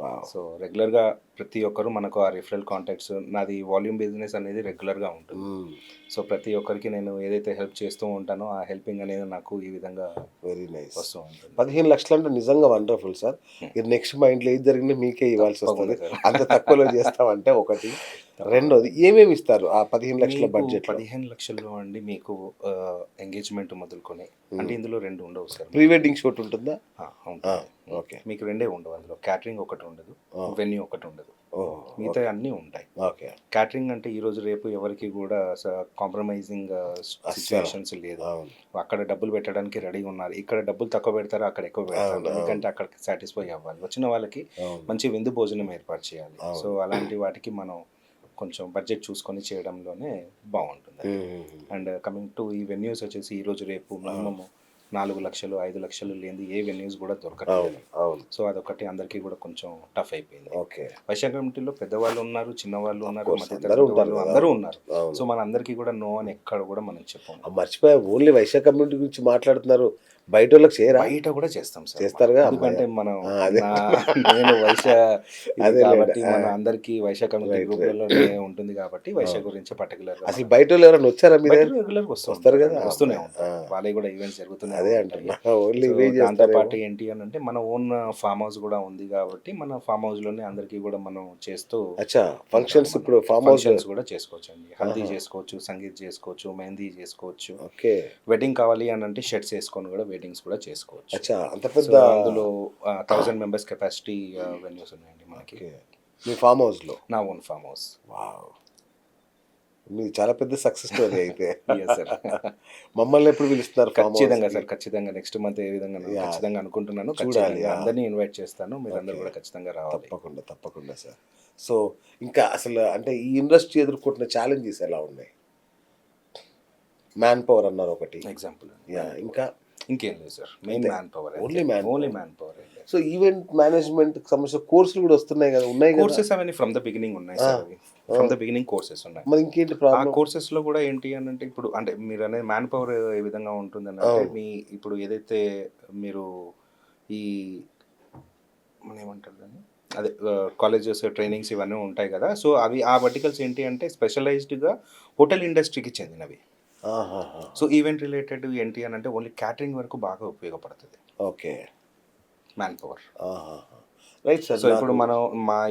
వావ్. సో రెగ్యులర్గా ప్రతి ఒక్కరు మనకు ఆ రిఫరల్ కాంటాక్ట్స్, నాది వాల్యూమ్ బిజినెస్ అనేది రెగ్యులర్గా ఉంటుంది. సో ప్రతి ఒక్కరికి నేను ఏదైతే హెల్ప్ చేస్తూ ఉంటానో ఆ హెల్పింగ్ అనేది నాకు ఈ విధంగా వెరీ నైస్. వస్తూ ఉంటుంది. 15 లక్షలు అంటే నిజంగా వండర్ఫుల్ సార్. ఇది నెక్స్ట్ మా ఇంట్లో ఏది జరిగినా మీకే ఇవ్వాల్సి వస్తుంది. తప్పకుండా సార్. అంత తక్కువలో చేస్తామంటే ఒకటి. రెండోది ఏమేమి ఇస్తారు ఆ 15 లక్షల మీకు బడ్జెట్? 15 లక్షల్లో అండి మీకు ఎంగేజ్మెంట్ మొదలుకొని, అంటే ఇందులో 2 ఉండవు సార్. ప్రీ వెడ్డింగ్ షూట్ ఉంటుందా? ఉంటుంది. ఓకే. మీకు 2 ఉండవు అందులో. క్యాటరింగ్ ఒకటి ఉండదు, వెన్యూ ఒకటి ఉండదు, మిగతా అన్నీ ఉంటాయి. ఓకే. క్యాటరింగ్ అంటే ఈ రోజు రేపు ఎవరికి కూడా కాంప్రమైజింగ్ సిచ్యువేషన్స్ లేదు. అక్కడ డబ్బులు పెట్టడానికి రెడీగా ఉన్నారు. ఇక్కడ డబ్బులు తక్కువ పెడతారు, అక్కడ ఎక్కువ పెడతారు. ఎందుకంటే అక్కడికి సాటిస్ఫై అవ్వాలి, వచ్చిన వాళ్ళకి మంచి విందు భోజనం ఏర్పాటు చేయాలి. సో అలాంటి వాటికి మనం కొంచెం బడ్జెట్ చూసుకొని చేయడంలోనే బాగుంటుంది. అండ్ కమింగ్ టు ఈ వెన్యూస్ వచ్చేసి ఈ రోజు రేపు మినిమమ్ 4 లక్షలు 5 లక్షలు లేని ఏ వెన్యూస్ కూడా దొరకట్లేదు. సో అదొకటి అందరికీ కూడా కొంచెం టఫ్ అయిపోయింది. ఓకే. వైశ్య కమిటీలో పెద్దవాళ్ళు ఉన్నారు, చిన్నవాళ్ళు ఉన్నారు, మధ్యతరగతి వాళ్ళు అందరూ ఉన్నారు. సో మనందరికీ కూడా నో అని ఎక్కడ కూడా మనం చెప్పాము. మర్చిపోయా, ఓన్లీ వైశ్య కమ్యూనిటీ గురించి మాట్లాడుతున్నారు, బయట వాళ్ళకి చేయరా? బయట కూడా చేస్తాం సార్. చేస్తారుగా. ఎందుకంటే మనం నేను వైశ్య కాబట్టి మన అందరికీ వైశ్య కమిటీ గ్రూప్లలోనే ఉంటుంది కాబట్టి వైశ్య గురించి పర్టికులర్ అసలు బయట వాళ్ళు ఎవరైనా వచ్చారా? మీ రెగ్యులర్ వస్తారు కదా, వస్తూనే ఉంటారు. వాళ్ళే కూడా ఈవెంట్స్ జరుగుతున్నాయి. అదే అంటున్నా. ఓన్లీ దాంతో పాటు ఏంటి అని అంటే మన ఓన్ ఫామ్ హౌస్ కూడా ఉంది కాబట్టి మన ఫామ్ హౌస్ లోనే అందరికీ కూడా మనం చేస్తూ ఫంక్షన్స్ ఇప్పుడు ఫామ్ హౌస్ కూడా చేసుకోవచ్చు అండి. హల్దీ చేసుకోవచ్చు, సంగీత్ చేసుకోవచ్చు, మెహందీ చేసుకోవచ్చు. ఓకే. వెడ్డింగ్ కావాలి అని అంటే షర్ట్స్ వేసుకొని కూడా వెడ్డింగ్స్ కూడా చేసుకోవచ్చు. అంత పెద్ద అందులో 1000 మెంబర్స్ కెపాసిటీ వెన్యూస్ ఉన్నాయండి మనకి. మీ ఫామ్ హౌస్ లో? నా ఓన్ ఫామ్ హౌస్. వావ్, మీది చాలా పెద్ద సక్సెస్ స్టోరీ అయితే. మమ్మల్ని ఎప్పుడు పిలుస్తున్నారు? ఖచ్చితంగా సార్, ఖచ్చితంగా నెక్స్ట్ మంత్ ఏ విధంగా ఖచ్చితంగా అనుకుంటున్నాను. చూడాలి, అందరినీ ఇన్వైట్ చేస్తాను, మీరు అందరూ కూడా ఖచ్చితంగా రావాలి. తప్పకుండా తప్పకుండా సార్. సో ఇంకా అసలు అంటే ఈ ఇండస్ట్రీ ఎదుర్కొంటున్న ఛాలెంజెస్ ఎలా ఉన్నాయి? మ్యాన్ పవర్ అన్నారు ఒకటి ఎగ్జాంపుల్. ఇంకా ఇంకేం లేదు sir, main man power, only man power. So event management సంబంధించిన కోర్సులు కూడా వస్తున్నాయి కదా? ఉన్నాయి కదా కోర్సెస్, అవన్నీ ఫ్రమ్ ద బిగినింగ్ ఉన్నాయి sir. From the beginning courses ఉన్నాయి. మరి ఇంకేంటి ఆ ప్రాబ్లం? కోర్సెస్ లో కూడా ఏంటి అని అంటే ఇప్పుడు అంటే మీరు అనేది మ్యాన్ పవర్ ఏ విధంగా ఉంటుంది అంటే మీ ఇప్పుడు ఏదైతే మీరు ఈ మన ఏమంటారు దాన్ని, అదే కాలేజెస్ ట్రైనింగ్స్ ఇవన్నీ ఉంటాయి కదా. సో అవి ఆ వర్టికల్స్ ఏంటి అంటే స్పెషలైజ్డ్గా హోటల్ ఇండస్ట్రీకి చెందినవి. సో ఈవెంట్ రిలేటెడ్ ఏంటి అని అంటే ఓన్లీ క్యాటరింగ్ వరకు బాగా ఉపయోగపడుతుంది. Okay. Man power. Right sir. So ఇప్పుడు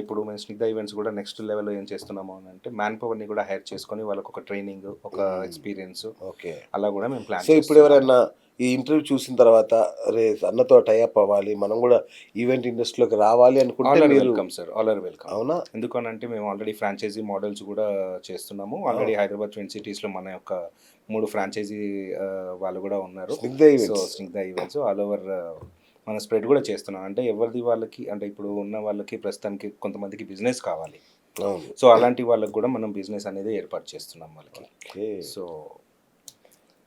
ఇప్పుడు మేము స్నిగ్ధ ఈవెంట్స్ కూడా నెక్స్ట్ లెవెల్లో ఏం చేస్తున్నాము అని అంటే మ్యాన్ పవర్ని కూడా హైర్ చేసుకొని వాళ్ళకి ఒక ట్రైనింగ్, ఒక ఎక్స్పీరియన్స్, ఓకే, అలా కూడా మేము ప్లాన్. సో ఇప్పుడు ఎవరైనా ఈ ఇంటర్వ్యూ చూసిన తర్వాత రే అన్నతో టైఅప్ అవ్వాలి, మనం కూడా ఈవెంట్ ఇండస్ట్రీలోకి రావాలి అనుకుంటే welcome sir, all are welcome. అవునా? ఎందుకనంటే మేము ఆల్రెడీ ఫ్రాంచైజీ మోడల్స్ కూడా చేస్తున్నాము. ఆల్రెడీ హైదరాబాద్ ట్విన్ సిటీస్లో మన యొక్క 3 ఫ్రాంచైజీ వాళ్ళు కూడా ఉన్నారు. So Snigdha events all over మన స్ప్రెడ్ కూడా చేస్తున్నాం. అంటే ఎవరిది వాళ్ళకి అంటే ఇప్పుడు ఉన్న వాళ్ళకి ప్రస్తుతానికి కొంతమందికి బిజినెస్ కావాలి. సో అలాంటి వాళ్ళకి కూడా మనం బిజినెస్ అనేది ఏర్పాటు చేస్తున్నాం వాళ్ళకి. So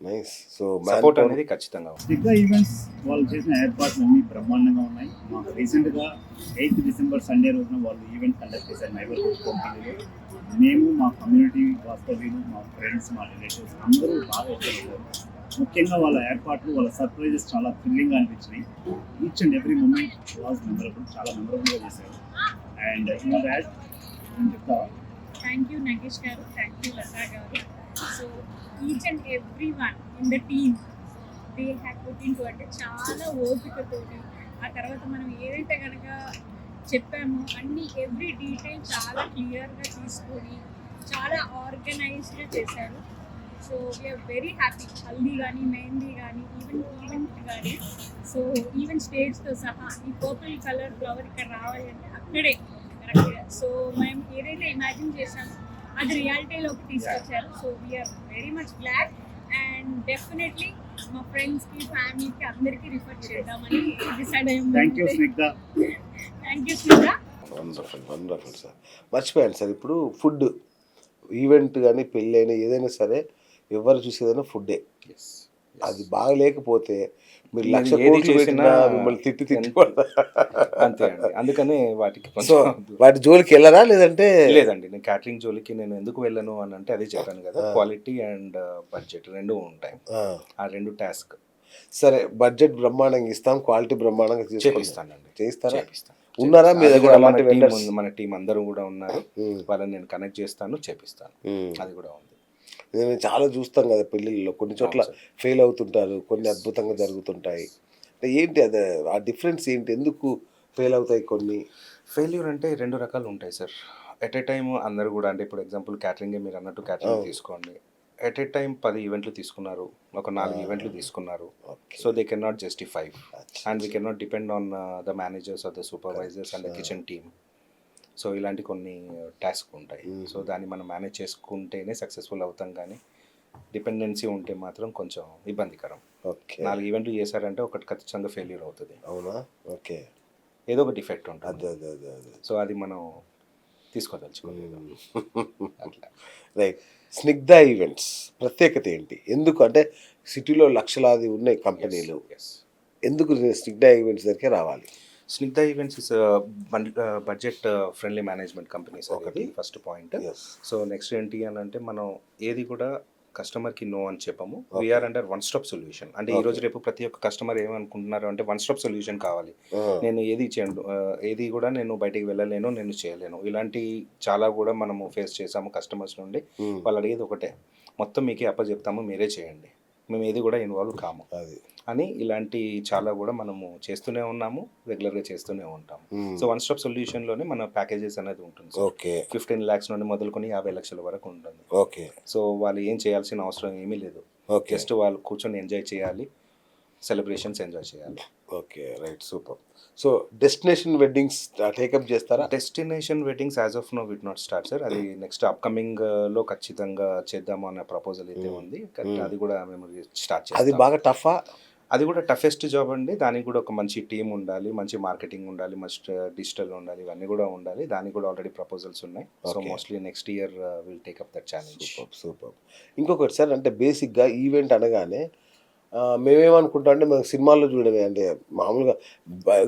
nice. సో సపోర్ట్ అనేది ఖచ్చితంగా ఉంది. స్నిగ్ధ ఈవెంట్స్ వాళ్ళు చేసిన ఏర్పాట్లు అన్నీ బ్రహ్మాండంగా ఉన్నాయి. మాకు రీసెంట్గా 8th డిసెంబర్ సండే రోజున వాళ్ళు ఈవెంట్ కండక్ట్ చేశారు నైబర్హుడ్ కంపెనీలో. మేము మా కమ్యూనిటీ వాస్తవ్యులు, మా ఫ్రెండ్స్, మా రిలేటివ్స్ అందరూ బాగా వచ్చారు. ముఖ్యంగా వాళ్ళ ఏర్పాట్లు, వాళ్ళ సర్ప్రైజెస్ చాలా థ్రిల్లింగ్గా అనిపించినాయి. Each and every moment was memorable, చాలా మెమరబుల్గా చేశారు. అండ్ ఇన్ దాట్ నేను చెప్తా, థ్యాంక్ యూ నగేష్ గారు, థ్యాంక్ యూ లతా గారు. So each and every one in the team they have put in to, అంటే చాలా ఓపికతోటి ఆ తర్వాత మనం ఏదైతే కనుక చెప్పామో అన్ని ఎవ్రీ డీటెయిల్ చాలా క్లియర్గా తీసుకొని చాలా ఆర్గనైజ్డ్గా చేశారు. So we are very happy. Haldi కానీ, మెహందీ కానీ, ఈవెంట్ కానీ, సో ఈవెన్ స్టేజ్తో సహా ఈ పర్పుల్ కలర్ ఫ్లవర్ ఇక్కడ రావాలి అంటే అక్కడే కరెక్ట్గా. సో మేము ఏదైతే ఇమాజిన్ చేసామో అది రియాలిటీలోకి తీసుకొచ్చారు. So we are very much glad and definitely మా ఫ్రెండ్స్కి, ఫ్యామిలీకి అందరికీ రిఫర్ చేద్దామని డిసైడ్ అయ్యాము. Thank you Snigdha. Thank you Snigdha. Wonderful sir. మర్చిపోయాను సార్, ఇప్పుడు ఫుడ్ ఈవెంట్ కానీ పెళ్ళి అయినా ఏదైనా సరే ఎవరు చూసేదైనా ఫుడ్డే. అది బాగా లేకపోతే మీరు లక్ష కోట్లు పెట్టినా మిమ్మల్ని తిట్టి అంతే అండి. అందుకనే వాటికి వాటి జోలికి వెళ్ళరా? లేదంటే లేదండి, నేను క్యాటరింగ్ జోలికి నేను ఎందుకు వెళ్ళను అని అంటే అదే చెప్పాను కదా, క్వాలిటీ అండ్ బడ్జెట్ 2 ఉంటాయి. ఆ 2 టాస్క్. సరే, బడ్జెట్ బ్రహ్మాండంగా ఇస్తాం, క్వాలిటీ బ్రహ్మాండంగా చేపిస్తానండి. చేస్తారా? ఉన్నారా మీ అది దగ్గర కూడా అలాంటి vendors? మన టీం అందరూ కూడా ఉన్నారు. ఉమ్, వాళ్ళని నేను కనెక్ట్ చేస్తాను, చేపిస్తాను. ఉమ్. అది కూడా ఉంది. నేను చాలా చూస్తాం కదా పెళ్ళిళ్ళలో, కొన్ని చోట్ల అవును సార్. ఫెయిల్ అవుతుంటారు, కొన్ని అద్భుతంగా జరుగుతుంటాయి. అంటే ఏంటి అది, ఆ డిఫరెన్స్ ఏంటి, ఎందుకు ఫెయిల్ అవుతాయి కొన్ని? ఫెయిల్యూర్ అంటే 2 రకాలు ఉంటాయి సార్. ఎట్ ఏ టైమ్ అందరూ కూడా అంటే ఇప్పుడు ఎగ్జాంపుల్ క్యాటరింగే మీరు అన్నట్టు క్యాటరింగ్ అవును. తీసుకోండి. ఎట్ ఏ టైమ్ 10 ఈవెంట్లు తీసుకున్నారు, ఒక 4 ఈవెంట్లు తీసుకున్నారు. Okay. So they can not justify అచ్చా, and we can not depend on the managers or the supervisors and the Ah. Kitchen team. So ఇలాంటి కొన్ని టాస్క్ ఉంటాయి. Mhm. సో దాన్ని మనం మేనేజ్ చేసుకుంటేనే సక్సెస్ఫుల్ అవుతాం, కానీ డిపెండెన్సీ ఉంటే మాత్రం కొంచెం ఇబ్బందికరం. ఓకే. 4 ఈవెంట్లు చేశారంటే ఒకటి ఖచ్చితంగా ఫెయిల్యూర్ అవుతుంది, అవునా? ఓకే. ఏదో ఒక డిఫెక్ట్ అదే ఉంటుంది. అదే అదే అదే. సో అది మనం తీసుకోదలుచుకోలేదు అట్లా. రైట్. స్నిగ్ధ ఈవెంట్స్ ప్రత్యేకత ఏంటి? ఎందుకు అంటే సిటీలో లక్షలాది ఉన్నాయి కంపెనీలు, Yes. ఎందుకు స్నిగ్ధ ఈవెంట్స్ దగ్గరికి రావాలి? Snigdha events is budget friendly management company sir, ఒకటి. ఒకటి first point. Yes. So next ఏంటి అని అంటే మనం ఏది కూడా కస్టమర్కి నో అని చెప్పము. Okay. We are under one stop solution. అంటే ఈ రోజు Okay. రేపు ప్రతి ఒక్క కస్టమర్ ఏమనుకుంటున్నారు అంటే వన్ స్టాప్ సొల్యూషన్ కావాలి, నేను ఏది చేయను, ఏది కూడా నేను బయటికి వెళ్ళలేను, నేను చేయలేను, ఇలాంటి చాలా కూడా మనము ఫేస్ చేసాము కస్టమర్స్ నుండి. వాళ్ళు అడిగేది ఒకటే, మొత్తం మీకే అప్పచెప్తాము, మీరే చేయండి, మేము ఏది కూడా ఇన్వాల్వ్ కాము అది. అని. ఇలాంటి చాలా కూడా మనము చేస్తూనే ఉన్నాము, రెగ్యులర్గా చేస్తూనే ఉంటాము. సో వన్ స్టాప్ సొల్యూషన్లోనే మన ప్యాకేజెస్ అనేది ఉంటుంది. ఓకే. 15 lakhs నుండి మొదలుకొని 50 లక్షల వరకు ఉంటుంది. ఓకే. సో వాళ్ళు ఏం చేయాల్సిన అవసరం ఏమీ లేదు, ఓకే. జస్ట్ వాళ్ళు కూర్చొని ఎంజాయ్ చేయాలి, సెలబ్రేషన్స్ ఎంజాయ్ చేయాలి. Okay. Right. Super. So destination weddings take up చేస్తారా? Destination weddings as of now we'd not start sir. అది నెక్స్ట్ అప్కమింగ్ లో ఖచ్చితంగా చేద్దాము అనే ప్రపోజల్ అయితే ఉంది. అది కూడా మేము స్టార్ట్ అది చేస్తాం. బాగా టఫా? అది కూడా టఫెస్ట్ జాబ్ అండి. దానికి కూడా ఒక మంచి టీం ఉండాలి, మంచి మార్కెటింగ్ ఉండాలి, మంచి డిజిటల్ ఉండాలి, ఇవన్నీ కూడా ఉండాలి. దానికి కూడా ఆల్రెడీ ప్రపోజల్స్ ఉన్నాయి. So Okay. Mostly next year will take up that challenge. Super super. ఇంకొకటి సార్, అంటే బేసిక్గా ఈవెంట్ అనగానే మేమేమనుకుంటాం అంటే మనకు సినిమాల్లో చూడమే, అంటే మామూలుగా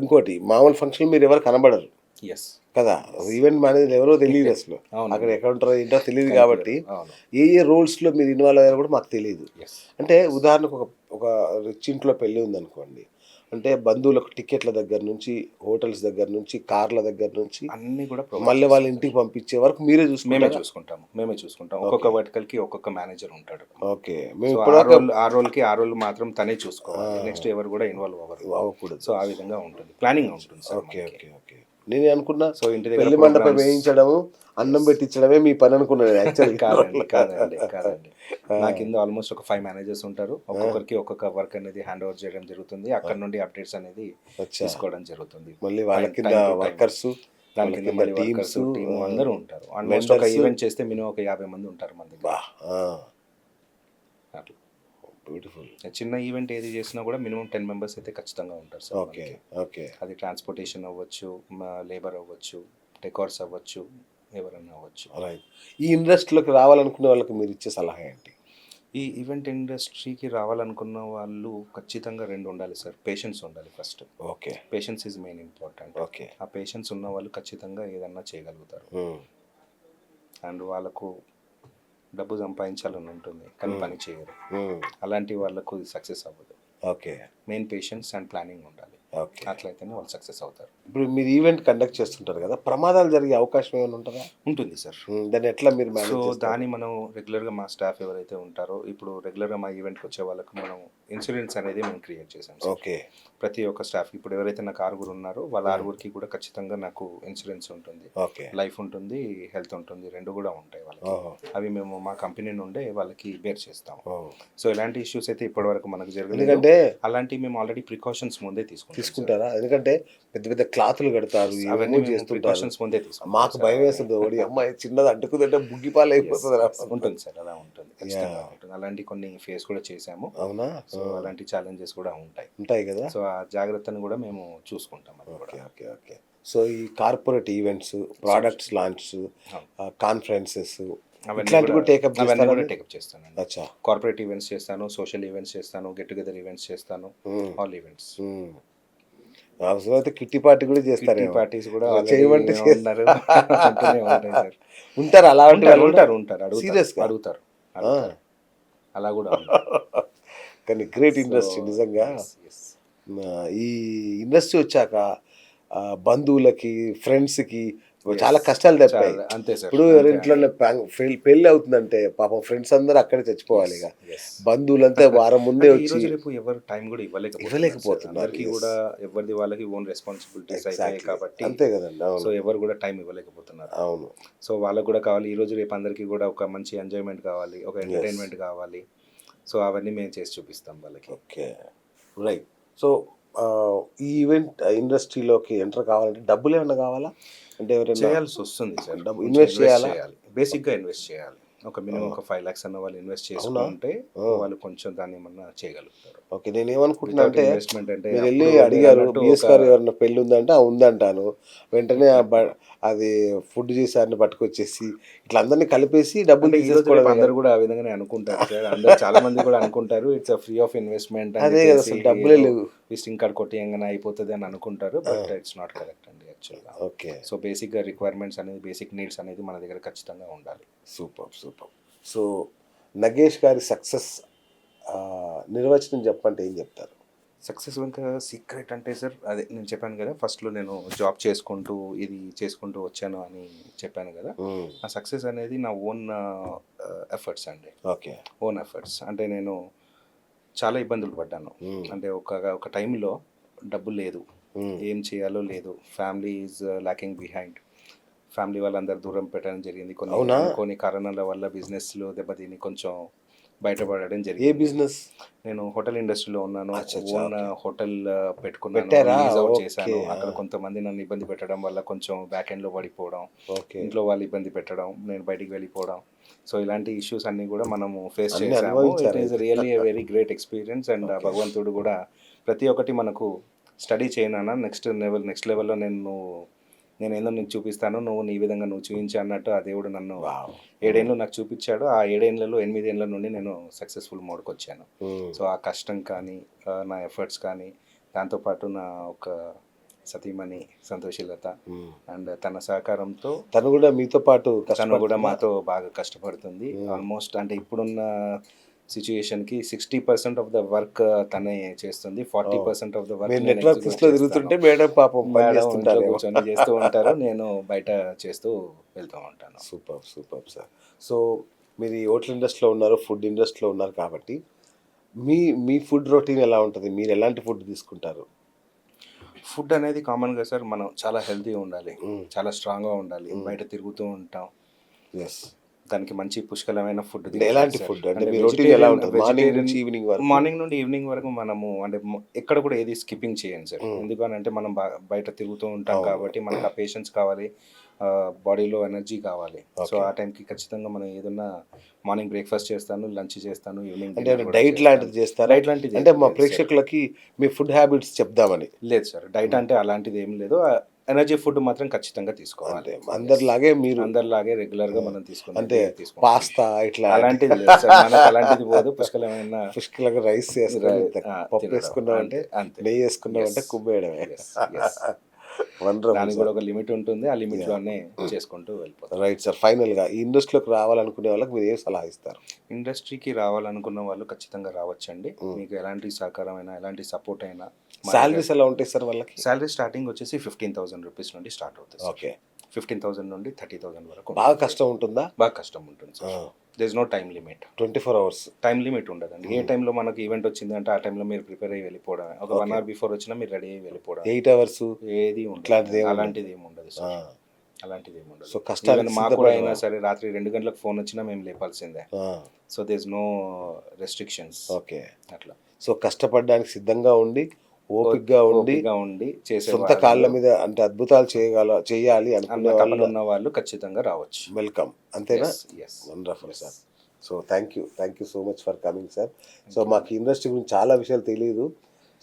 ఇంకోటి మామూలు ఫంక్షన్ మీరు ఎవరు కనబడరు ఎస్ కదా, ఈవెంట్ మేనేజర్ ఎవరో తెలియదు అసలు, అవును. అక్కడ ఎక్కడ ఉంటారో ఏంటో తెలియదు కాబట్టి అవును. ఏ రోల్స్లో మీరు ఇన్వాల్వ్ అయ్యారో కూడా మాకు తెలియదు. ఎస్ అంటే ఉదాహరణకు ఒక రిచ్ ఇంట్లో పెళ్ళి ఉందనుకోండి, అంటే బంధువులకు టికెట్ల దగ్గర నుంచి, హోటల్స్ దగ్గర నుంచి, కార్ల దగ్గర నుంచి అన్ని కూడా మళ్ళీ వాళ్ళ ఇంటికి పంపించే వరకు మీరే మేమే చూసుకుంటారా? చూసుకుంటాం. ఒక్కొక్క వర్టికల్ కి ఒక్కొక్క మేనేజర్ ఉంటాడు. ఓకే. మేము సో ఇప్పుడు ఆ రోల్ మాత్రం తనే చూసుకోవాలి, నెక్స్ట్ ఎవరు కూడా ఇన్వాల్వ్ అవ్వరు. అవ్వకూడదు. సో ఆ విధంగా ఉంటుంది, ప్లానింగ్ ఉంటుంది సార్ ఓకే మనకి. Okay okay. నేను అనుకున్నా సో ఇంటి దగ్గర పెళ్లి మండపం programs- వేయించడము, అన్నం పెట్టించడమే మీ పని అనుకున్నాను యాక్చువల్లీ. కాదండి. నా కింద ఆల్మోస్ట్ ఒక 5 మేనేజర్స్ ఉంటారు. ఒక్కొక్కరికి ఒక్కొక్క వర్క్ అనేది హ్యాండ్ ఓవర్ చేయడం జరుగుతుంది. అక్కడ నుండి అప్డేట్స్ అనేది తీసుకోవడం జరుగుతుంది. మళ్ళీ వాళ్ళ కింద Time to time. వర్కర్స్, దాని కింద మళ్ళీ వర్కర్స్ టీమ్ అందరూ ఉంటారు. ఆల్మోస్ట్ ఒక vendors. ఈవెంట్ చేస్తే మినిమం ఒక 50 మంది ఉంటారు మన దగ్గర. అట్లా. బ్యూటిఫుల్. చిన్న ఈవెంట్ ఏది చేసినా కూడా మినిమం 10 మెంబర్స్ అయితే ఖచ్చితంగా ఉంటారు సార్ ఓకే మనకి. ఓకే. అది ట్రాన్స్పోర్టేషన్ అవ్వచ్చు, లేబర్ అవ్వచ్చు, డెకార్స్ అవ్వచ్చు, ఎవరన్నా అవ్వచ్చు. రైట్. ఈ ఇండస్ట్రీలోకి రావాలనుకునే వాళ్ళకి మీరు ఇచ్చే సలహా ఏంటి? ఈ ఈవెంట్ ఇండస్ట్రీకి రావాలనుకున్న వాళ్ళు ఖచ్చితంగా 2 ఉండాలి సార్. పేషెన్స్ ఉండాలి first. Okay. Patience is main important. Okay. ఆ పేషెన్స్ ఉన్న వాళ్ళు ఖచ్చితంగా ఏదన్నా చేయగలుగుతారు. అండ్ వాళ్ళకు డబ్బు సంపాదించాలని ఉంటుంది కానీ పని చేయరు. అలాంటి వాళ్ళకు సక్సెస్ అవ్వదు. Okay. Main patience and planning ఉండాలి. ఓకే. అట్లయితేనే వాళ్ళు సక్సెస్ అవుతారు. ఇప్పుడు మీరు ఈవెంట్ కండక్ట్ చేస్తుంటారు కదా, ప్రమాదాలు జరిగే అవకాశం ఏమైనా ఉంటుందా? ఉంటుంది సార్. దాన్ని ఎట్లా మీరు సో మేనేజ్ చేస్తారు? దాన్ని మనం రెగ్యులర్గా మా స్టాఫ్ ఎవరైతే ఉంటారో, ఇప్పుడు రెగ్యులర్గా మా ఈవెంట్కి వచ్చే వాళ్ళకు మనం ఇన్సూరెన్స్ అనేది మనం క్రియేట్ చేసాం సార్. ఓకే. ప్రతి ఒక్క స్టాఫ్ ఇప్పుడు ఎవరైతే నాకు 6 ఉన్నారో వాళ్ళ 6కి కూడా ఖచ్చితంగా నాకు ఇన్సూరెన్స్ ఉంటుంది, ఓకే. లైఫ్ ఉంటుంది, హెల్త్ ఉంటుంది, 2 కూడా ఉంటాయి వాళ్ళకి. ఓహో. అవి మేము మా కంపెనీ నుండే వాళ్ళకి బేర్ చేస్తాం. ఓ. సో ఇలాంటి ఇష్యూస్ అయితే ఇప్పటివరకు మనకు జరగలేదు. ఎందుకంటే అలాంటి మేము ఆల్రెడీ ప్రికాషన్స్ ముందే తీసుకుంటారా? ఎందుకంటే పెద్ద పెద్ద క్లాతులు కడతారు, అవన్నీ ఏమో చేస్తుంటారు. ప్రికాషన్స్ ముందే తీసుకుంటాం. మాకు భయం వేస్తుంది, ఒకటి అమ్మాయి చిన్నది అంటుకుందంటే బుగ్గిపాలు అయిపోతుంది. ఉంటుంది సార్, అలా ఉంటుంది, ఖచ్చితంగా ఉంటుంది. అలాంటి కొన్ని ఫేస్ కూడా చేసాము. అవునా? సో అలాంటి ఛాలెంజెస్ కూడా ఉంటాయి. ఉంటాయి కదా. సో ఆ జాగ్రత్తను కూడా మేము చూసుకుంటాం. అది కూడా ఓకే ఓకే ఓకే. సో ఈ corporate events, products launch, conferences ఇట్లాంటివి కూడా టేకప్ అవన్నీ కూడా చేస్తారా? టేకప్ చేస్తానండి. అచ్చా. కార్పొరేట్ ఈవెంట్స్ చేస్తాను, సోషల్ ఈవెంట్స్ చేస్తాను, గెట్ టుగెదర్ ఈవెంట్స్ చేస్తాను, ఆల్ ఈవెంట్స్. అవసరమైతే కిట్టి పార్టీ కూడా చేస్తారు. పార్టీస్ కూడా అలా already చేయమంటే ఉన్నారు. ఉంటూనే ఉంటాయి సార్. ఉంటారు అలా ఉంటారు Serious గా? అడుగుతారు. అలా కూడా ఉంది. కానీ గ్రేట్ ఇండస్ట్రీ నిజంగా. Yes, yes. ఈ ఇండస్ట్రీ వచ్చాక బంధువులకి, ఫ్రెండ్స్కి చాలా కష్టాలు తప్పాయి. అంతే సార్. ఇప్పుడు ఎవరింట్లో పెళ్ళి అవుతుందంటే పాపం ఫ్రెండ్స్ అందరూ అక్కడే చచ్చిపోవాలి. ఇక బంధువులంతా వారం ముందే ఈ వచ్చి రోజు రేపు ఎవరు టైం కూడా ఇవ్వలేకపోతున్నారు. అందరికీ కూడా ఎవరిది వాళ్ళకి ఓన్ రెస్పాన్సిబిలిటీస్ అయిపోయాయి కాబట్టి అంతే కదండి. సో అవును, ఎవరు కూడా టైం ఇవ్వలేకపోతున్నారు. అవును. సో వాళ్ళకు కూడా కావాలి, ఈ రోజు రేపు అందరికీ కూడా ఒక మంచి ఎంజాయ్మెంట్ కావాలి, ఒక ఎంటర్టైన్మెంట్ కావాలి. సో అవన్నీ మేము చేసి చూపిస్తాం వాళ్ళకి. Okay, right. సో ఈ ఈవెంట్ ఇండస్ట్రీలోకి ఎంటర్ కావాలంటే డబ్బులు ఏమన్నా కావాలా? అంటే ఎవరైనా చేయాల్సి వస్తుంది సార్, డబ్బు ఇన్వెస్ట్ చేయాలా? బేసిక్గా ఇన్వెస్ట్ చేయాలి. ఒక మినిమం ఒక 5 lakhs అన్న వాళ్ళు ఇన్వెస్ట్ చేసుకుంటే వాళ్ళు కొంచెం దాన్ని ఏమన్నా చేయగలుగుతారు. ఓకే, నేను ఏమనుకుంటున్నా అంటే ఇన్వెస్ట్మెంట్ అంటే మీరు వెళ్ళి అప్పుడు అడిగారు అన్నట్టు బిఎస్ ఒక- గారు ఎవరన్నా పెళ్ళి ఉందంటే ఉందంటాను, వెంటనే అది ఫుడ్ చేసారిని పట్టుకొచ్చేసి ఇట్లా అందరినీ కలిపేసి డబ్బులు అంటే ఈ రోజు రేపు తీసేసుకోవడం. అందరూ కూడా ఆ విధంగానే అనుకుంటారు సార్. అందరూ చాలా మంది కూడా అనుకుంటారు ఇట్స్ ఫ్రీ ఆఫ్ ఇన్వెస్ట్మెంట్ అదే కదా, అసలు డబ్బులే లేవు. విజిటింగ్ కార్డ్ కొట్టేయంగానే అయిపోతుంది అని అనుకుంటారు. బట్ ఇట్స్ నాట్ కరెక్ట్ అండి యాక్చువల్గా. ఓకే, సో బేసిక్గా రిక్వైర్మెంట్స్ అనేది, బేసిక్ నీడ్స్ అనేది మన దగ్గర ఖచ్చితంగా ఉండాలి. Super super. సో నగేష్ గారి సక్సెస్ నిర్వచనం చెప్పంటే ఏం చెప్తారు? సక్సెస్ వెనుక సీక్రెట్ అంటే సార్, అదే నేను చెప్పాను కదా, ఫస్ట్లో నేను జాబ్ చేసుకుంటూ ఇది చేసుకుంటూ వచ్చాను అని చెప్పాను కదా. ఆ సక్సెస్ అనేది నా ఓన్ ఎఫర్ట్స్ అండి. ఓకే, ఓన్ ఎఫర్ట్స్ అంటే నేను చాలా ఇబ్బందులు పడ్డాను. అంటే ఒక టైంలో డబ్బు లేదు, ఏం చేయాలో లేదు, family is lacking behind, family వాళ్ళందరూ దూరం పెట్టడం జరిగింది. కొన్ని కారణాల వల్ల బిజినెస్లో దెబ్బతిని కొంచెం బయటపడడం ఏ జరిగింది. బిజినెస్? నేను హోటల్ ఇండస్ట్రీలో ఉన్నాను. ఓన్ హోటల్ పెట్టుకున్నాను, పెట్టారా? Lease out okay. చేశాను. అక్కడ కొంతమంది నన్ను ఇబ్బంది పెట్టడం వల్ల కొంచెం బ్యాక్ ఎండ్లో పడిపోవడం, ఓకే, ఇంట్లో వాళ్ళు ఇబ్బంది పెట్టడం, నేను బయటికి వెళ్ళిపోవడం. సో ఇలాంటి ఇష్యూస్ అన్నీ కూడా మనము ఫేస్ అన్నీ చేసాము. అనుభవించారు it is really a very great experience. And భగవంతుడు కూడా ప్రతి ఒక్కటి మనకు స్టడీ చేయనా, నెక్స్ట్ లెవెల్లో నేను ఏందో నీకు చూపిస్తాను, నువ్వు నీ విధంగా నువ్వు చూపించా అన్నట్టు ఆ దేవుడు నన్ను 7 ఏళ్ళు నాకు చూపించాడు. ఆ 7 ఏళ్ళలో 8 ఏళ్ళ నుండి నేను సక్సెస్ఫుల్ మోడ్కి వచ్చాను. సో ఆ కష్టం కానీ, నా ఎఫర్ట్స్ కానీ, దాంతోపాటు నా ఒక సతీమణి సంతోషిలత అండ్ తన సహకారంతో తను కూడా మీతో పాటు తను కూడా మాతో బాగా కష్టపడుతుంది. ఆల్మోస్ట్ అంటే ఇప్పుడున్న సిచ్యుయేషన్కి 60% ఆఫ్ ద వర్క్ తనే చేస్తుంది, 40% ఆఫ్ ద వర్క్ నెట్వర్క్ లో తిరుగుతుంటే మేడం పాపం పని చేస్తుంటారు. కూర్చొని చేస్తూ ఉంటారు, నేను బయట చేస్తూ వెళ్తూ ఉంటాను. Super super sir. సో మీరు ఈ హోటల్ ఇండస్ట్రీలో ఉన్నారు, ఫుడ్ ఇండస్ట్రీలో ఉన్నారు కాబట్టి మీ ఫుడ్ రొటీన్ ఎలా ఉంటుంది? మీరు ఎలాంటి ఫుడ్ తీసుకుంటారు? ఫుడ్ అనేది కామన్గా సార్ మనం చాలా హెల్తీగా ఉండాలి, చాలా స్ట్రాంగ్గా ఉండాలి, బయట తిరుగుతూ ఉంటాం. ఎస్, దానికి మంచి పుష్కలమైన ఫుడ్. ఎలాంటి ఫుడ్ అంటే మీ రొటీన్ ఎలా ఉంటుంది? మార్నింగ్ నుంచి ఈవినింగ్ వరకు? మార్నింగ్ నుండి ఈవినింగ్ వరకు మనము అంటే ఎక్కడ కూడా ఏది స్కిప్పింగ్ చేయండి సార్. ఎందుకనంటే మనం బయట తిరుగుతూ ఉంటాం కాబట్టి మనకు ఆ పేషెన్స్ కావాలి, బాడీలో ఎనర్జీ కావాలి. సో ఆ టైంకి ఖచ్చితంగా మనం ఏదన్నా మార్నింగ్ బ్రేక్ఫాస్ట్ చేస్తాను, లంచ్ చేస్తాను, ఈవినింగ్ అంటే డైట్ లాంటిది చేస్తారా? డైట్ లాంటిది అంటే మా ప్రేక్షకులకి మీ ఫుడ్ హ్యాబిట్స్ చెప్దామని. లేదు సార్, డైట్ అంటే అలాంటిది ఏం లేదు. ఎనర్జీ ఫుడ్ మాత్రం ఖచ్చితంగా తీసుకోవాలి. అందరిలాగే మీరు అందరిలాగే రెగ్యులర్ గా మనం తీసుకుంటాం. అంటే పాస్తా ఇట్లా అలాంటిది లేదు సార్, మనకు అలాంటిది పోదు. పుష్కలంగా రైస్ చేసుకుని పప్పు వేసుకున్నాం అంటే, నెయ్యి వేసుకున్నాం అంటే కుమ్మేయడమే. దానికి కూడా ఒక లిమిట్ ఉంటుంది, ఆ లిమిట్ లోనే చేసుకుంటూ వెళ్ళిపోతాం. Right sir. ఫైనల్ గా ఈ ఇండస్ట్రీలోకి రావాలనుకునే వాళ్ళకి మీరు ఏం సలహా ఇస్తారు? ఇండస్ట్రీకి రావాలనుకున్న వాళ్ళు ఖచ్చితంగా రావచ్చండి. మీకు ఎలాంటి సహకారం అయినా, ఎలాంటి సపోర్ట్ అయినా. సాలరీస్ ఎలా ఉంటాయి సార్ వాళ్ళకి? సాలరీ స్టార్టింగ్ వచ్చేసి 15,000 రూపీస్ నుండి స్టార్ట్ అవుతుంది. ఓకే, 15,000 నుండి 30,000 వరకు. బాగా కష్టం ఉంటుందా? బాగా కష్టం ఉంటుంది sir. There is no time limit. 24 hours time limit ఉండదండి. ఏ టైంలో మనకి ఈవెంట్ వచ్చింది అంటే ఆ టైంలో మీరు ప్రిపేర్ అయ్యి వెళ్ళిపోవడం. ఒక 1 hour బిఫోర్ వచ్చినా మీరు రెడీ అయ్యి వెళ్ళిపోవడం. 8 hours ఏది ఉండదు, అలాంటిది ఏమి ఉండదు సార్. అలాంటిది ఏమి ఉండదు. సో కష్టాలు మాకు కూడా అయినా సరే రాత్రి 2 గంటలకు ఫోన్ వచ్చినా మేము లేపాల్సిందే. So there is no restrictions. Okay, అట్లా. సో కష్టపడడానికి సిద్ధంగా ఉండి, ఓపికగా ఉండి చేసే సొంత కాళ్ళ మీద అంటే అద్భుతాలు చేయాలి అనుకున్న వాళ్ళు ఖచ్చితంగా రావచ్చు. వెల్కమ్, అంతేనా? Wonderful sir. So thank you so much for coming sir. So మాకు ఇండస్ట్రీ గురించి చాలా విషయాలు తెలియదు,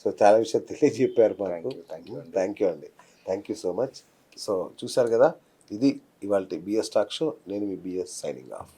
సో చాలా విషయాలు తెలియజెప్పారు మాకు. థ్యాంక్ యూ అండి, thank you so much. So చూసారు కదా, ఇది ఇవాళ బిఎస్ టాక్ షో. నేను మీ బిఎస్ సైనింగ్ ఆఫ్.